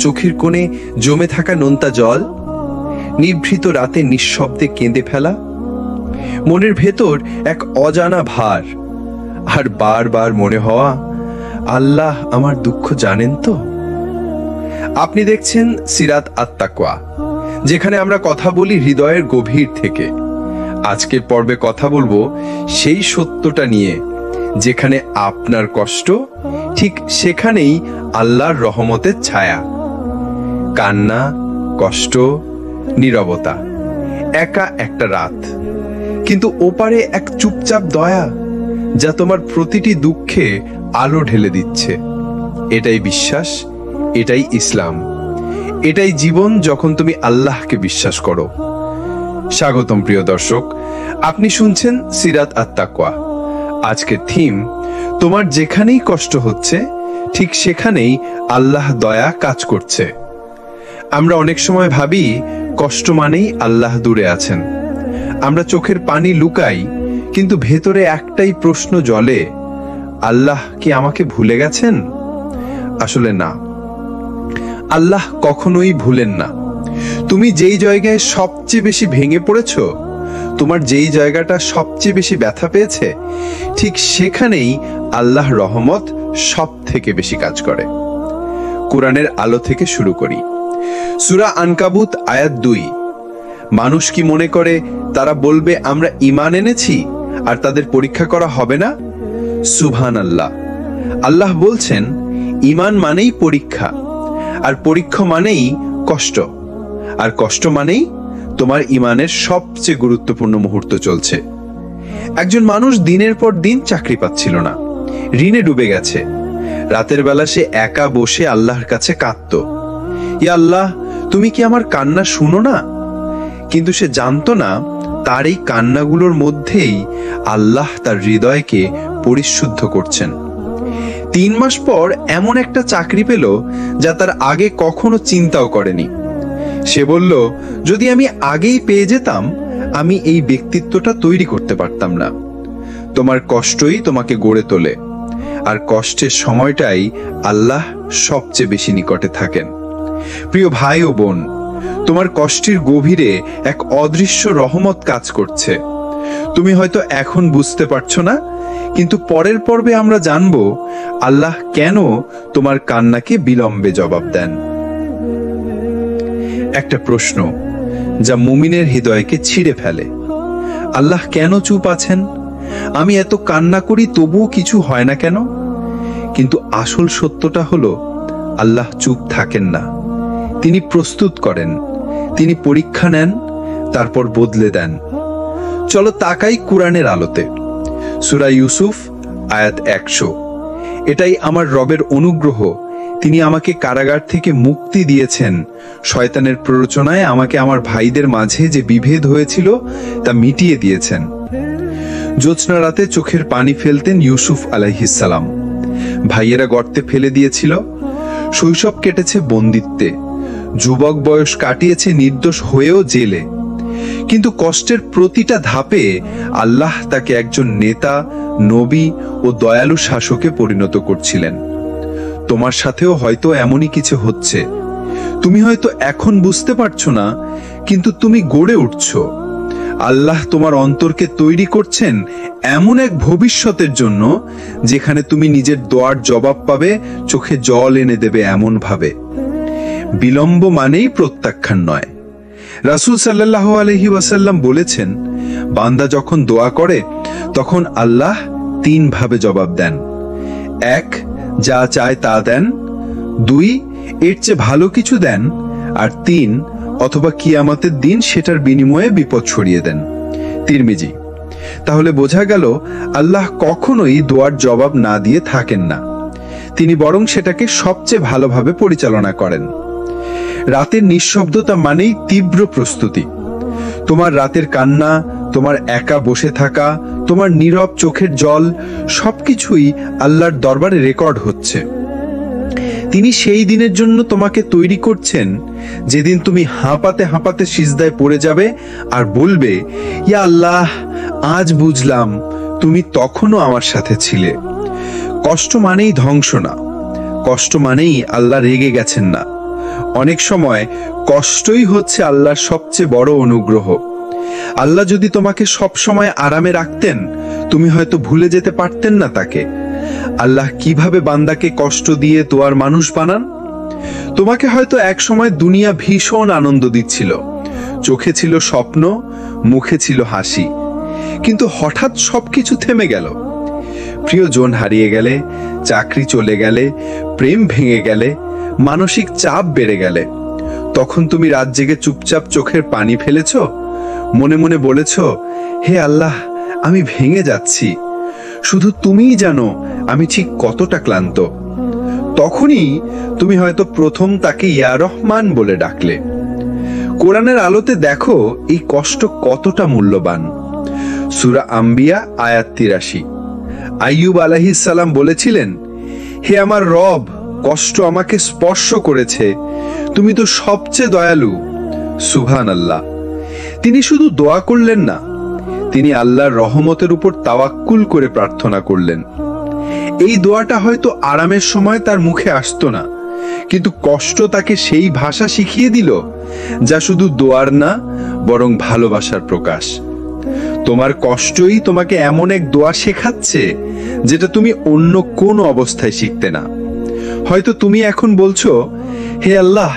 Speaker 1: চোখের কোণে জমে থাকা নোনতা জল, নিভৃত রাতে নিঃশব্দে কেঁদে ফেলা, মনের ভেতর এক অজানা ভার, আর বারবার মনে হওয়া, আল্লাহ আমার দুঃখ জানেন তো। আপনি দেখছেন সিরাত আত-তাকওয়া, যেখানে আমরা কথা বলি হৃদয়ের গভীর থেকে। আজকের পর্বে কথা বলবো সেই সত্যটা নিয়ে, যেখানে আপনার কষ্ট, ঠিক সেখানেই আল্লাহর রহমতের ছায়া। কান্না, কষ্ট, নীরবতা, একা একটা রাত, কিন্তু ওপারে এক চুপচাপ দয়া, যা তোমার প্রতিটি দুঃখে আলো ঢেলে দিচ্ছে। এটাই বিশ্বাস, এটাই ইসলাম, এটাই জীবন যখন তুমি আল্লাহকে বিশ্বাস করো। স্বাগতম প্রিয় দর্শক, আপনি শুনছেন সিরাত আত-তাকওয়া। আজকের থিম, তোমার যেখানেই কষ্ট হচ্ছে ঠিক সেখানেই আল্লাহ দয়া কাজ করছে। আমরা অনেক সময় ভাবি কষ্ট মানেই আল্লাহ দূরে আছেন। আমরা চোখের পানি লুকাই, কিন্তু ভেতরে একটাই প্রশ্ন জ্বলে, আল্লাহ কি আমাকে ভুলে গেছেন? আসলে না, আল্লাহ কখনোই ভুলেন না। তুমি যেই জায়গায় সবচেয়ে বেশি ভেঙে পড়েছ, তোমার যেই জায়গাটা সবচেয়ে বেশি ব্যথা পেয়েছে, ঠিক সেখানেই আল্লাহ রহমত সব থেকে বেশি কাজ করে। কোরআনের আলো থেকে শুরু করি। সূরা আনকাবুত আয়াত 2। মানুষ কি মনে করে তারা বলবে আমরা ঈমান এনেছি আর তাদের পরীক্ষা করা হবে না? সুবহানাল্লাহ। আল্লাহ বলছেন, ঈমান মানেই পরীক্ষা, আর পরীক্ষা মানেই কষ্ট, আর কষ্ট মানেই তোমার ঈমানের সবচেয়ে গুরুত্বপূর্ণ মুহূর্ত চলছে। একজন মানুষ দিনের পর দিন চাকরি পাচ্ছিল না, ঋণে ডুবে গেছে। রাতের বেলা সে একা বসে আল্লাহর কাছে কাঁদতো, ইয়া আল্লাহ, তুমি কি আমার কান্না শুনো না? কিন্তু সে জানতো না, তার এই কান্নাগুলোর মধ্যেই আল্লাহ তার হৃদয়কে পরিশুদ্ধ করছেন। 3 মাস পর এমন একটা চাকরি পেল যা তার আগে কখনো চিন্তাও করেনি। সে বলল, যদি আমি আগেই পেয়ে যেতাম, আমি এই ব্যক্তিত্বটা তৈরি করতে পারতাম না। তোমার কষ্টই তোমাকে গড়ে তোলে, আর কষ্টের সময়টাই আল্লাহ সবচেয়ে বেশি নিকটে থাকেন। প্রিয় ভাই ও বোন, তোমার কষ্টের গভীরে এক অদৃশ্য রহমত কাজ করছে। তুমি হয়তো এখন বুঝতে পারছো না, কিন্তু পরের পর্বে আমরা জানবো আল্লাহ কেন তোমার কান্নাকে বিলম্বে জবাব দেন। একটা প্রশ্ন যা মুমিনের হৃদয়কে ছিঁড়ে ফেলে, আল্লাহ কেন চুপ আছেন? আমি এত কান্না করি তবুও কিছু হয় না কেন? কিন্তু আসল সত্যটা হলো, আল্লাহ চুপ থাকেন না। তিনি প্রস্তুত করেন, তিনি পরীক্ষা নেন, তারপর বদলে দেন। চলো তাকাই কোরআনের আলোতে। সূরা ইউসুফ আয়াত 100। এটাই আমার রবের অনুগ্রহ, তিনি আমাকে কারাগার থেকে মুক্তি দিয়েছেন। শয়তানের প্ররোচনায় আমাকে আমার ভাইদের মাঝে যে বিভেদ হয়েছিল তা মিটিয়ে দিয়েছেন। জ্যোৎস্না রাতে চোখের পানি ফেলতেন ইউসুফ আলাইহিস সালাম। ভাইয়েরা গর্তে ফেলে দিয়েছিল। শৈশব কেটেছে বন্দিত্বে, যুবক বয়স কাটিয়েছে নির্দোষ হয়েও জেলে। কিন্তু কষ্টের প্রতিটা ধাপে আল্লাহ তাকে একজন নেতা, নবী ও দয়ালু শাসকে পরিণত করছিলেন। তোমার সাথেও হয়তো এমনই কিছু হচ্ছে। তুমি হয়তো এখন বুঝতে পারছো না, কিন্তু তুমি গড়ে উঠছো। আল্লাহ তোমার অন্তরকে তৈরি করছেন এমন এক ভবিষ্যতের জন্য, যেখানে তুমি নিজের দোয়ার জবাব পাবে, চোখে জল এনে দেবে এমন ভাবে। বিলম্ব মানেই প্রত্যাখ্যান নয়। রাসূল সাল্লাল্লাহু আলাইহি ওয়াসাল্লাম বলেছেন, বান্দা যখন দোয়া করে তখন আল্লাহ 3 ভাবে জবাব দেন। 1, যা চায় তা দেন। 2, এর চেয়ে ভালো কিছু দেন। আর 3, অথবা কিয়ামতের দিন সেটার বিনিময়ে বিপদ সরিয়ে দেন। তিরমিজি। তাহলে বোঝা গেল, আল্লাহ কখনোই দোয়ার জবাব না দিয়ে থাকেন না, তিনি বরং সেটাকে সবচেয়ে ভালোভাবে পরিচালনা করেন। রাতের নিঃশব্দতা মানেই তীব্র প্রস্তুতি। তোমার রাতের কান্না, তোমার একা বসে থাকা, তোমার নীরব চোখের জল, সবকিছুই আল্লাহর দরবারে রেকর্ড হচ্ছে। তিনি সেই দিনের জন্য তোমাকে তৈরি করছেন, যেদিন তুমি হাঁপাতে হাঁপাতে সিজদায় পড়ে যাবে আর বলবে, ইয়া আল্লাহ, আজ বুঝলাম তুমি তখনও আমার সাথে ছিলে। কষ্ট মানেই ধ্বংস না, কষ্ট মানেই আল্লাহ রেগে গেছেন না। অনেক সময় কষ্টই হচ্ছে আল্লাহর সবচেয়ে বড় অনুগ্রহ। আল্লাহ যদি তোমাকে সব সময় আরামে রাখতেন, তুমি হয়তো ভুলে যেতে পারতেন না তাকে। আল্লাহ কিভাবে বান্দাকে কষ্ট দিয়ে তোয়ার মানুষ বানান। তোমাকে হয়তো এক সময় দুনিয়া ভীষণ আনন্দ দিচ্ছিল, চোখে ছিল স্বপ্ন, মুখে ছিল হাসি, কিন্তু হঠাৎ সবকিছু থেমে গেল। প্রিয়জন হারিয়ে গেলে, চাকরি চলে গেলে, প্রেম ভেঙে গেলে, মানসিক চাপ বেড়ে গেলে, তখন তুমি রাত জেগে চুপচাপ চোখের পানি ফেলেছ, মনে মনে বলেছ, হে আল্লাহ, আমি ভেঙে যাচ্ছি, শুধু তুমিই জানো আমি ঠিক কতটা ক্লান্ত। তখনই তুমি হয়তো প্রথম তাকে ইয়া রহমান বলে ডাকলে। কোরআনের আলোতে দেখো এই কষ্ট কতটা মূল্যবান। সূরা আম্বিয়া আয়াত ৮৩। আইয়ুব আলাইহিস সালাম বলেছিলেন, হে আমার রব, কষ্ট আমাকে স্পর্শ করেছে, তুমি তো সবচেয়ে দয়ালু। সুবহানাল্লাহ। তিনি শুধু দোয়া করলেন না, তিনি আল্লাহর রহমতের উপর তাওয়াক্কুল করে প্রার্থনা করলেন। এই দোয়াটা হয়তো আরামের সময় তার মুখে আসতো না, কিন্তু কষ্ট তাকে সেই ভাষা শিখিয়ে দিল যা শুধু দোয়ার না, বরং ভালোবাসার প্রকাশ। তোমার কষ্টই তোমাকে এমন এক দোয়া শেখাচ্ছে যেটা তুমি অন্য কোনো অবস্থায় শিখতে না। হয়তো তুমি এখন বলছো, হে আল্লাহ,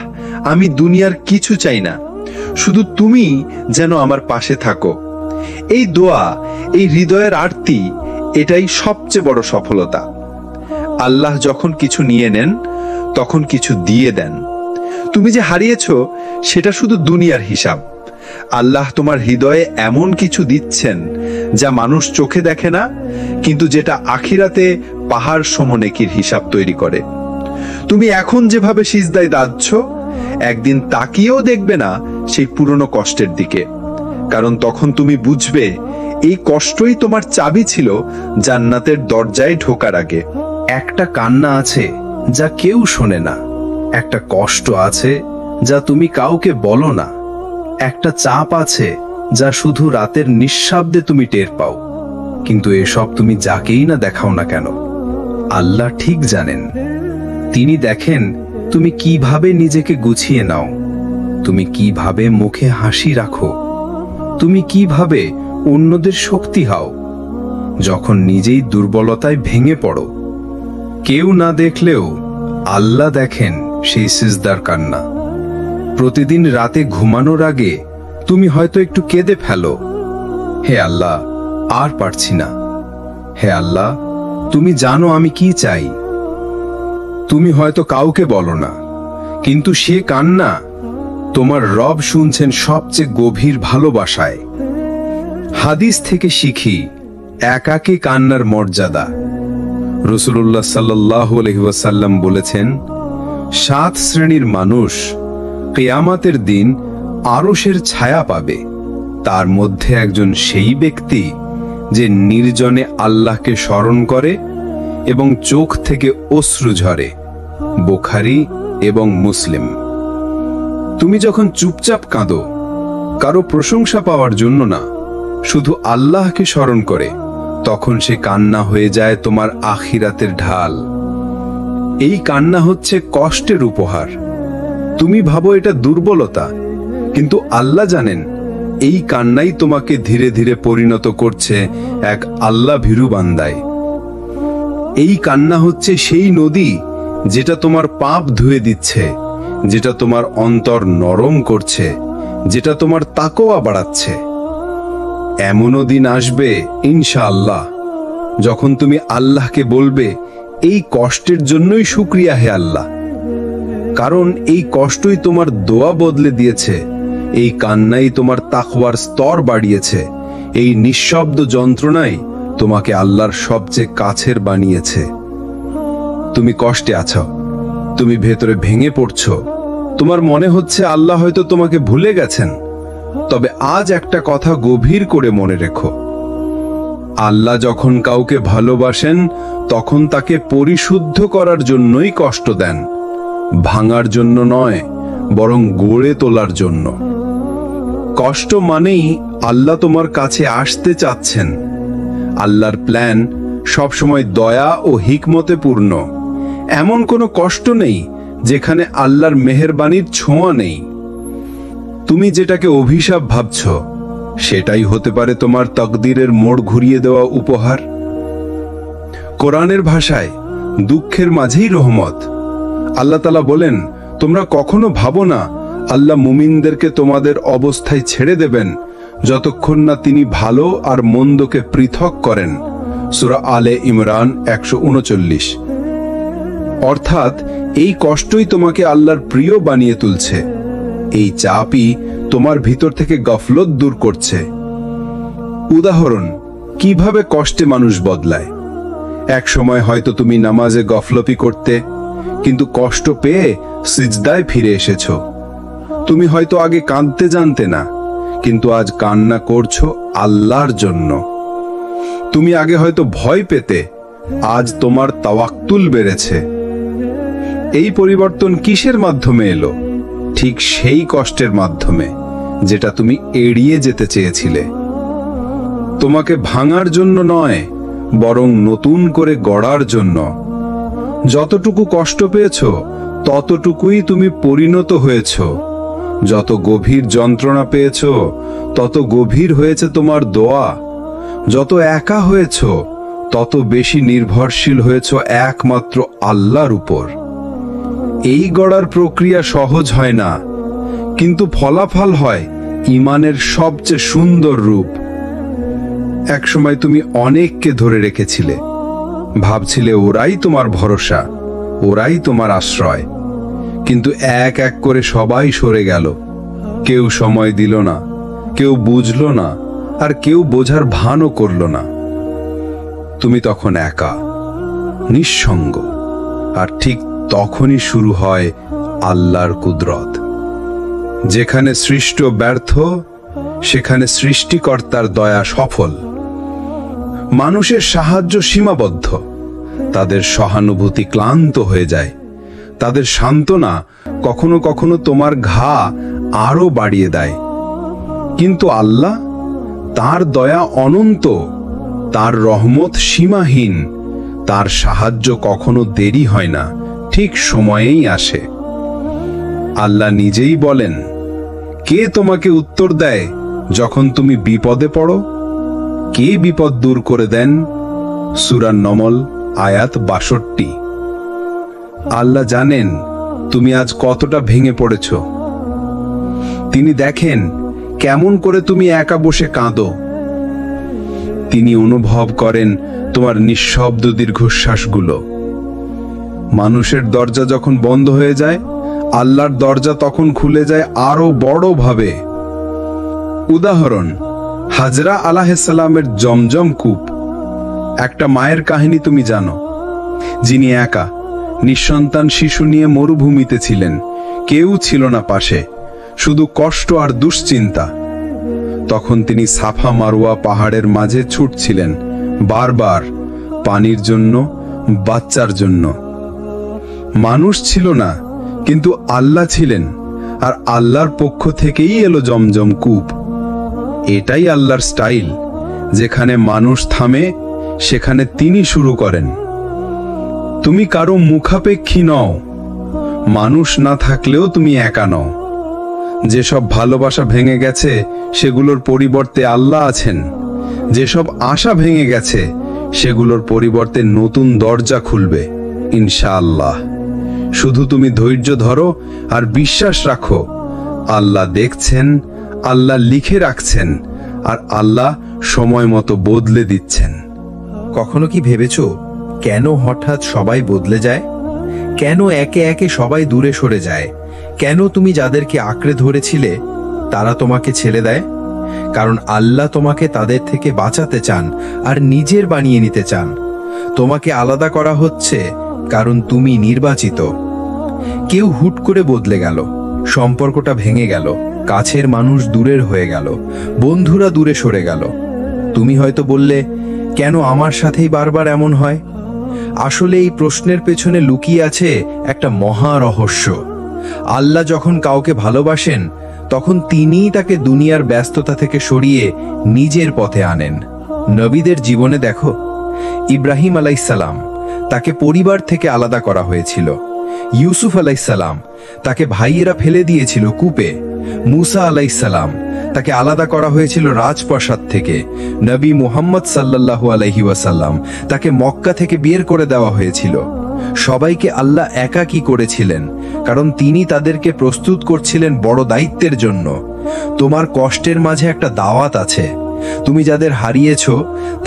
Speaker 1: আমি দুনিয়ার কিছু চাই না, শুধু তুমি যেন আমার পাশে থাকো। এই দোয়া, এই হৃদয়ের আরতি, এটাই সবচেয়ে বড় সফলতা। আল্লাহ যখন কিছু নিয়ে নেন, তখন কিছু দিয়ে দেন। তুমি যে হারিয়েছো সেটা শুধু দুনিয়ার হিসাব। আল্লাহ তোমার হৃদয়ে এমন কিছু দিচ্ছেন যা মানুষ চোখে দেখে না, কিন্তু যেটা আখিরাতে পাহাড় সম নেকির হিসাব তৈরি করে। তুমি এখন যেভাবে সিজদায় দাঁড়াচ্ছ, একদিন তাকিয়েও দেখবে না সেই পুরনো কষ্টের দিকে, কারণ তখন তুমি বুঝবে এই কষ্টই তোমার চাবি ছিল জান্নাতের দরজায় ঢোকার আগে।
Speaker 2: একটা কান্না আছে যা কেউ শোনে না, একটা কষ্ট আছে যা তুমি কাউকে বলো না, একটা চাপ আছে যা শুধু রাতের নিঃশব্দে তুমি টের পাও। কিন্তু এসব তুমি যাকেই না দেখাও না কেন, আল্লাহ ঠিক জানেন। তিনি দেখেন তুমি কিভাবে নিজেকে গুছিয়ে নাও, তুমি কিভাবে মুখে হাসি রাখো, তুমি কিভাবে অন্যদের শক্তি হও যখন নিজেই দুর্বলতায় ভেঙে পড়ো। কেউ না দেখলেও আল্লাহ দেখেন সেই সিজদার কান্না। প্রতিদিন রাতে ঘুমানোর আগে তুমি হয়তো একটু কেঁদে ফেলো, হে আল্লাহ, আর পারছি না, হে আল্লাহ, তুমি জানো আমি কি চাই। তুমি হয়তো কাউকে বলো না, কিন্তু সে কান্না তোমার রব শুনছেন সবচেয়ে গভীর ভালোবাসায়। হাদিস থেকে শিখি একাকী কান্নার মর্যাদা। রাসূলুল্লাহ সাল্লাল্লাহু আলাইহি ওয়াসাল্লাম বলেছেন, 7 শ্রেণীর মানুষ কিয়ামতের দিন আরশের ছায়া পাবে। তার মধ্যে একজন সেই ব্যক্তি যে নির্জনে আল্লাহকে স্মরণ করে এবং চোখ থেকে অশ্রু ঝরে। বুখারী এবং মুসলিম। তুমি যখন চুপচাপ কাঁদো, কারো প্রশংসা পাওয়ার জন্য না, শুধু আল্লাহকে স্মরণ করে, তখন সে কান্না হয়ে যায় তোমার আখিরাতের ঢাল। এই কান্না হচ্ছে কষ্টের উপহার। তুমি ভাবো এটা দুর্বলতা, কিন্তু আল্লাহ জানেন এই কান্নাই তোমাকে ধীরে ধীরে পরিণত করছে এক আল্লাহ ভীরু বান্দায়। এই কান্না হচ্ছে সেই নদী যেটা তোমার পাপ ধুয়ে দিচ্ছে, যেটা তোমার অন্তর নরম করছে, যেটা তোমার তাকওয়া বাড়াচ্ছে। এমনও দিন আসবে ইনশাআল্লাহ যখন তুমি আল্লাহকে বলবে, এই কষ্টের জন্যই শুকরিয়া হে আল্লাহ, কারণ এই কষ্টই তোমার দোয়া বদলে দিয়েছে, এই কান্নাই তোমার তাকওয়ার স্তর বাড়িয়েছে, এই নিঃশব্দ যন্ত্রণাই তোমাকে আল্লাহর সবচেয়ে কাছের বানিয়েছে। তুমি কষ্টে আছো, তুমি ভেতরে ভেঙে পড়ছো, তোমার মনে হচ্ছে আল্লাহ হয়তো তোমাকে ভুলে গেছেন। তবে আজ একটা কথা গভীর করে মনে রেখো, আল্লাহ যখন কাউকে ভালোবাসেন তখন তাকে পরিশুদ্ধ করার জন্যই কষ্ট দেন, ভাঙার জন্য নয়, বরং গড়ে তোলার জন্য। কষ্ট মানেই আল্লাহ তোমার কাছে আসতে চাচ্ছেন। আল্লাহর প্ল্যান সবসময় দয়া ও হিকমতে পূর্ণ। এমন কোনো কষ্ট নেই যেখানে আল্লাহর মেহেরবানির ছোঁয়া নেই। তুমি যেটাকে অভিশাপ ভাবছ, সেটাই হতে পারে তোমার তকদিরের মোড় ঘুরিয়ে দেওয়া উপহার। কোরআনের ভাষায় দুঃখের মাঝেই রহমত। আল্লাহ তাআলা বলেন, তোমরা কখনো ভাবো না আল্লাহ মুমিনদেরকে তোমাদের অবস্থায় ছেড়ে দেবেন যতক্ষণ না তিনি ভালো আর মন্দকে পৃথক করেন। সূরা আলে ইমরান 139। অর্থাৎ এই কষ্টই তোমাকে আল্লাহর প্রিয় বানিয়ে তুলছে। এই চাপই তোমার ভিতর থেকে গফলত দূর করছে। উদাহরণ, কিভাবে কষ্টে মানুষ বদলায়। এক সময় হয়তো তুমি নামাজে গফলতি করতে, কিন্তু কষ্ট পেয়ে সিজদায় ফিরে এসেছো। তুমি হয়তো আগে কাঁদতে জানতে না, কিন্তু আজ কান্না করছো আল্লাহর জন্য। তুমি আগে হয়তো ভয় পেতে, আজ তোমার তাওয়াক্কুল বেড়েছে। এই পরিবর্তন কিসের মাধ্যমে এলো? ঠিক সেই কষ্টের মাধ্যমে যেটা তুমি এড়িয়ে যেতে চেয়েছিলে। তোমাকে ভাঙার জন্য নয়, বরং নতুন করে গড়ার জন্য। যতটুকু কষ্ট পেয়েছো, ততটুকুই তুমি পরিণত হয়েছো। যত গভীর যন্ত্রণা পেয়েছো, তত গভীর হয়েছে তোমার দোয়া। যত একা হয়েছো, তত বেশি নির্ভরশীল হয়েছো একমাত্র আল্লাহর উপর। এই গড়ার প্রক্রিয়া সহজ হয় না, কিন্তু ফলাফল হয় ঈমানের সবচেয়ে সুন্দর রূপ। একসময় তুমি অনেককে ধরে রেখেছিলে, ভাবছিলে ওরাই তোমার ভরসা, ওরাই তোমার আশ্রয়। কিন্তু এক এক করে সবাই সরে গেল। কেউ সময় দিল না, কেউ বুঝলো না, আর কেউ বোঝার ভানও করল না। তুমি তখন একা, নিঃসঙ্গ। আর ঠিক তখনই শুরু হয় আল্লাহর কুদরত। যেখানে সৃষ্ট ব্যর্থ, সেখানে সৃষ্টিকর্তার দয়া সফল। মানুষের সাহায্য সীমাবদ্ধ, তাদের সহানুভূতি ক্লান্ত হয়ে যায়, তাদের সান্ত্বনা কখনো কখনো তোমার ঘা আরো বাড়িয়ে দেয়। কিন্তু আল্লাহ, তার দয়া অনন্ত, তার রহমত সীমাহীন, তার সাহায্য কখনো দেরি হয় না, ঠিক সময়েই আসে। আল্লাহ নিজেই বলেন, কে তোমাকে উত্তর দেয় যখন তুমি বিপদে পড়ো? কে বিপদ দূর করে দেন? সূরা নমল আয়াত 62। আল্লাহ জানেন তুমি আজ কতটা ভেঙে পড়েছ। তিনি দেখেন কেমন করে তুমি একা বসে কাঁদো। তিনি অনুভব করেন তোমার নিঃশব্দ দীর্ঘশ্বাসগুলো। মানুষের দরজা যখন বন্ধ হয়ে যায়, আল্লাহর দরজা তখন খুলে যায় আরো বড়ভাবে। উদাহরণ, হাজরা আলাইহিসসালামের জমজম কূপ। একটা মায়ের কাহিনী তুমি জানো, যিনি একা নিঃসন্তান শিশু নিয়ে মরুভূমিতে ছিলেন। কেউ ছিল না পাশে, শুধু কষ্ট আর দুশ্চিন্তা। তখন তিনি সাফা মারওয়া পাহাড়ের মাঝে ছুটছিলেন, বারবার পানির জন্য, বাচ্চার জন্য। মানুষ ছিল না, কিন্তু আল্লাহ ছিলেন, আর আল্লাহর পক্ষ থেকেই এলো জমজম কূপ। এটাই আল্লাহর স্টাইল। যেখানে মানুষ থামে, সেখানে তিনি শুরু করেন। তুমি কারো মুখাপেক্ষী নও। মানুষ না থাকলেও তুমি একা নও। যেসব ভালোবাসা ভেঙে গেছে, সেগুলোর পরিবর্তে আল্লাহ আছেন। যেসব আশা ভেঙে গেছে, সেগুলোর পরিবর্তে নতুন দরজা খুলবে ইনশাআল্লাহ। শুধু তুমি ধৈর্য ধরো আর বিশ্বাস রাখো। আল্লাহ দেখছেন, আল্লাহ লিখে রাখছেন, আর আল্লাহ সময় মতো বদলে দিচ্ছেন।
Speaker 1: কখনো কি ভেবেছো কেন হঠাৎ সবাই বদলে যায়? কেন একে একে সবাই দূরে সরে যায়? কেন তুমি যাদেরকে আঁকড়ে ধরেছিলে তারা তোমাকে ছেড়ে দেয়? কারণ আল্লাহ তোমাকে তাদের থেকে বাঁচাতে চান আর নিজের বানিয়ে নিতে চান। তোমাকে আলাদা করা হচ্ছে কারণ তুমি নির্বাচিত। কেউ হুট করে বদলে গেল, সম্পর্কটা ভেঙে গেল, কাছের মানুষ দূরের হয়ে গেল, বন্ধুরা দূরে সরে গেল। তুমি হয়তো বললে, কেন আমার সাথেই বারবার এমন হয়? আসলে এই প্রশ্নের পেছনে লুকিয়ে আছে একটা মহা রহস্য। আল্লাহ যখন কাউকে ভালোবাসেন, তখন তিনিই তাকে দুনিয়ার ব্যস্ততা থেকে সরিয়ে নিজের পথে আনেন। নবীদের জীবনে দেখো, ইব্রাহিম আলাইসাল্লাম, তাকে পরিবার থেকে আলাদা করা হয়েছিল। ইউসুফ আলাইসাল্লাম, তাকে ভাইয়েরা ফেলে দিয়েছিল কূপে। মুসা আলাইসাল্লাম, তাকে আলাদা করা হয়েছিল রাজপ্রাসাদ থেকে। নবী মুহাম্মদ সাল্লাল্লাহু আলাইহি ওয়াসাল্লাম, তাকে মক্কা থেকে বের করে দেওয়া হয়েছিল। সবাইকে আল্লাহ একাকী করেছিলেন, কারণ তিনি তাদেরকে প্রস্তুত করছিলেন বড় দায়িত্বের জন্য। তোমার কষ্টের মাঝে একটা দাওয়াত আছে। তুমি যাদের হারিয়েছ,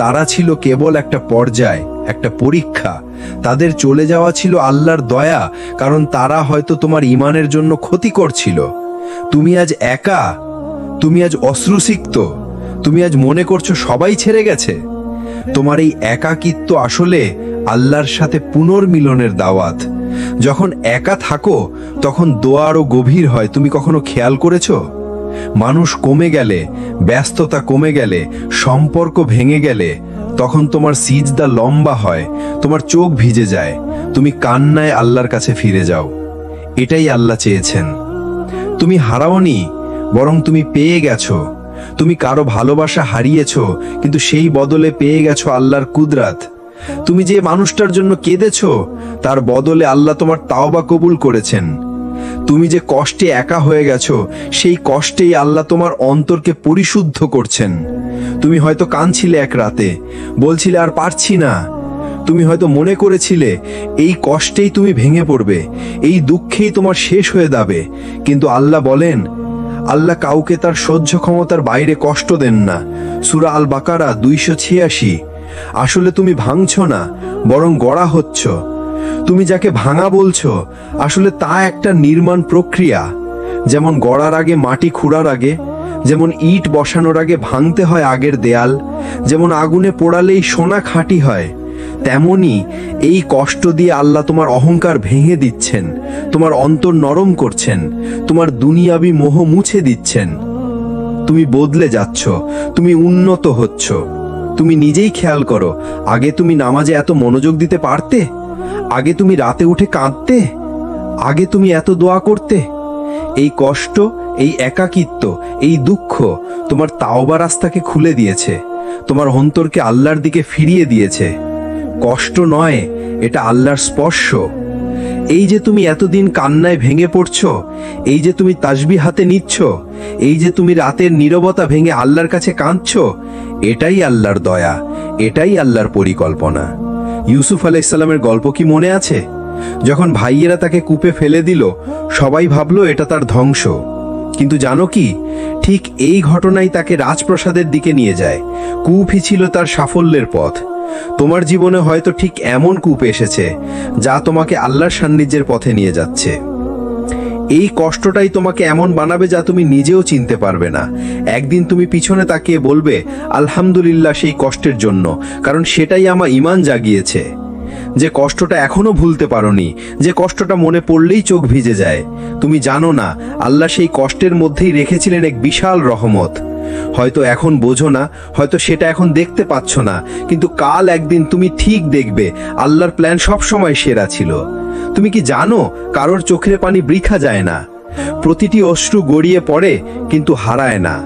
Speaker 1: তারা ছিল কেবল একটা পর্যায়, একটা পরীক্ষা। তাদের চলে যাওয়া ছিল আল্লাহর দয়া, কারণ তারা হয়তো তোমার ঈমানের জন্য ক্ষতি করছিল। তুমি আজ একা, তুমি আজ অশ্রুসিক্ত, তুমি আজ মনে করছো সবাই ছেড়ে গেছে। তোমার এই একাকিত্ব আসলে আল্লাহর সাথে পুনর্মিলনের দাওয়াত। যখন একা থাকো তখন দোয়া আরো গভীর হয়। তুমি কখনো খেয়াল করেছো? মানুষ কমে গেলে, ব্যস্ততা কমে গেলে, সম্পর্ক ভেঙে গেলে, তখন তোমার সিজদা লম্বা হয়, তোমার চোখ ভিজে যায়, তুমি কান্নায় আল্লাহর কাছে ফিরে যাও। এটাই আল্লাহ চেয়েছেন। তুমি হারাওনি, বরং তুমি পেয়ে গেছো। তুমি কারো ভালোবাসা হারিয়েছো, কিন্তু সেই বদলে পেয়ে গেছো আল্লাহর কুদরত। তুমি যে মানুষটার জন্য কেঁদেছো, তার বদলে আল্লাহ তোমার তাওবা কবুল করেছেন। তুমি যে কষ্টে একা হয়ে গেছো, সেই কষ্টেই আল্লাহ তোমার অন্তরকে পরিশুদ্ধ করছেন। তুমি হয়তো কাঁদছিলে এক রাতে, বলছিলে আর পারছি না। তুমি হয়তো মনে করেছিলে এই কষ্টেই তুমি ভেঙে পড়বে, এই দুঃখেই তোমার শেষ হয়ে যাবে। কিন্তু আল্লাহ বলেন, আল্লাহ কাউকে তার সহ্য ক্ষমতার বাইরে কষ্ট দেন না। সূরা আল বাকারা 286। আসলে তুমি ভাঙছো না, বরং গড়া হচ্ছ। তুমি যাকে ভাঙা বলছো, আসলে তা একটা নির্মাণ প্রক্রিয়া। যেমন গড়ার আগে মাটি খুঁড়ার আগে, যেমন ইট বসানোর আগে ভাঙতে হয় আগের দেয়াল, যেমন আগুনে পোড়ালেই সোনা খাঁটি হয়, তেমনি এই কষ্ট দিয়ে আল্লাহ তোমার অহংকার ভেঙে দিচ্ছেন, তোমার অন্তর নরম করছেন, তোমার দুনিয়াবি মোহ মুছে দিচ্ছেন। তুমি বদলে যাচ্ছ, তুমি উন্নত হচ্ছ। তুমি নিজেই খেয়াল করো, আগে তুমি নামাজে এত মনোযোগ দিতে পারতে? আগে তুমি রাতে উঠে কাঁদতে? আগে তুমি এত দোয়া করতে? এই কষ্ট, এই একাকিত্ব, এই দুঃখ তোমার তাওবা রাস্তাকে খুলে দিয়েছে, তোমার অন্তরকে আল্লাহর দিকে ফিরিয়ে দিয়েছে। কষ্ট নয়, এটা আল্লাহর স্পর্শ। এই যে তুমি এতদিন কান্নায় ভেঙে পড়ছো, এই যে তুমি তাসবিহ হাতে নিচ্ছ, এই যে তুমি রাতের নীরবতা ভেঙে আল্লাহর কাছে কাঁদছো, এটাই আল্লাহর দয়া, এটাই আল্লাহর পরিকল্পনা। ইউসুফ আলাইহিসসালামের গল্প কি মনে আছে? যখন ভাইয়েরা তাকে কূপে ফেলে দিল, সবাই ভাবলো এটা তার ধ্বংস। কিন্তু জানো কি, ঠিক এই ঘটনাই তাকে রাজপ্রাসাদের দিকে নিয়ে যায়। কূপই ছিল তার সাফল্যের পথ। তোমার জীবনে হয়তো ঠিক এমন কূপ এসেছে, যা তোমাকে আল্লাহর সান্নিধ্যের পথে নিয়ে যাচ্ছে। এই কষ্টটাই তোমাকে এমন বানাবে যা তুমি নিজেও চিনতে পারবে না। একদিন তুমি পিছনে তাকিয়ে বলবে, আলহামদুলিল্লাহ সেই কষ্টের জন্য, কারণ সেটাই আমার ঈমান জাগিয়েছে। যে কষ্টটা এখনো ভুলতে পারোনি, যে কষ্টটা মনে পড়লেই চোখ ভিজে যায়, তুমি জানো না আল্লাহ সেই কষ্টের মধ্যেই রেখেছিলেন এক বিশাল রহমত। হয়তো এখন বোঝো না, হয়তো সেটা এখন দেখতে পাচ্ছ না, কিন্তু কাল একদিন তুমি ঠিক দেখবে আল্লাহর প্ল্যান সব সময় সেরা ছিল। তুমি কি জানো, কারোর চোখের পানি বৃথা যায় না, প্রতিটি অশ্রু গড়িয়ে পড়ে কিন্তু হারায় না।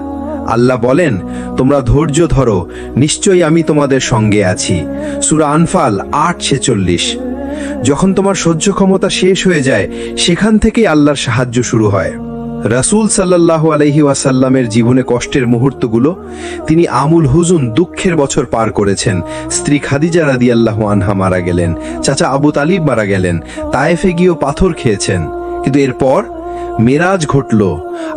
Speaker 1: আল্লাহ বলেন, তোমরা ধৈর্য ধরো, নিশ্চয়ই আমি তোমাদের সঙ্গে আছি। সূরা আনফাল 8:46। যখন তোমার সহ্য ক্ষমতা শেষ হয়ে যায়, সেখান থেকেই আল্লাহর সাহায্য শুরু হয়। রাসূল সাল্লাল্লাহু আলাইহি ওয়াসাল্লামের জীবনে কষ্টের মুহূর্তগুলো, তিনি আমুল হুজুন, দুঃখের বছর পার করেছেন। স্ত্রী খাদিজা রাদিয়াল্লাহু আনহা মারা গেলেন, চাচা আবু তালিব মারা গেলেন, তায়েফে গিয়েও পাথর খেয়েছেন। কিন্তু এরপর মেরাজ ঘটল,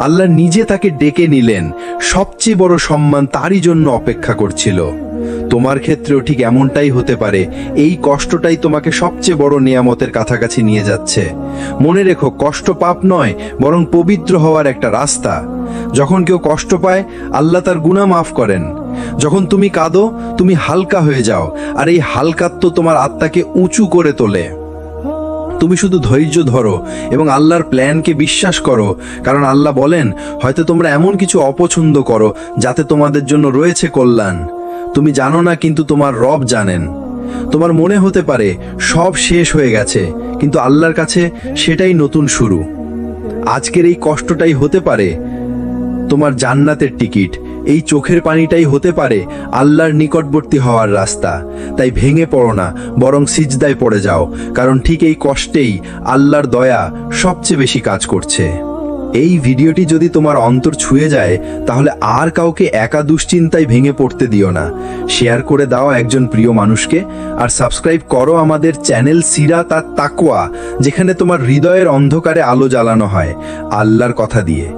Speaker 1: আল্লাহ নিজে তাকে ডেকে নিলেন। সবচেয়ে বড় সম্মান তারই জন্য অপেক্ষা করছিল। তোমার ক্ষেত্রেও ঠিক এমনটাই হতে পারে। এই কষ্টটাই তোমাকে সবচেয়ে বড় নিয়ামতের কাছাকাছি নিয়ে যাচ্ছে। মনে রেখো, কষ্ট পাপ নয়, বরং পবিত্র হওয়ার একটা রাস্তা। যখন কেউ কষ্ট পায়, আল্লাহ তার গুনাহ মাফ করেন। যখন তুমি কাঁদো, তুমি হালকা হয়ে যাও, আর এই হালকাত্ব তোমার আত্মাকে উঁচু করে তোলে। তুমি শুধু ধৈর্য ধরো এবং আল্লাহর প্ল্যানকে বিশ্বাস করো, কারণ আল্লাহ বলেন, হয়তো তোমরা এমন কিছু অপছন্দ করো যাতে তোমাদের জন্য রয়েছে কল্যাণ। তুমি জানো না, কিন্তু তোমার রব জানেন। তোমার মনে হতে পারে সব শেষ হয়ে গেছে, কিন্তু আল্লাহর কাছে সেটাই নতুন শুরু। আজকের এই কষ্টটাই হতে পারে তোমার জান্নাতের টিকিট।
Speaker 2: এই চোখের পানিটাই হতে পারে আল্লাহর নিকটবর্তী হওয়ার রাস্তা। তাই ভেঙে পড়ো না, বরং সিজদায় পড়ে যাও, কারণ ঠিক এই কষ্টেই আল্লাহর দয়া সবচেয়ে বেশি কাজ করছে। এই ভিডিওটি যদি তোমার অন্তর ছুঁয়ে যায়, তাহলে আর কাউকে একা দুশ্চিন্তায় ভেঙে পড়তে দিও না। শেয়ার করে দাও একজন প্রিয় মানুষকে, আর সাবস্ক্রাইব করো আমাদের চ্যানেল সিরাত আর তাকওয়া, যেখানে তোমার হৃদয়ের অন্ধকারে আলো জ্বালানো হয় আল্লাহর কথা দিয়ে।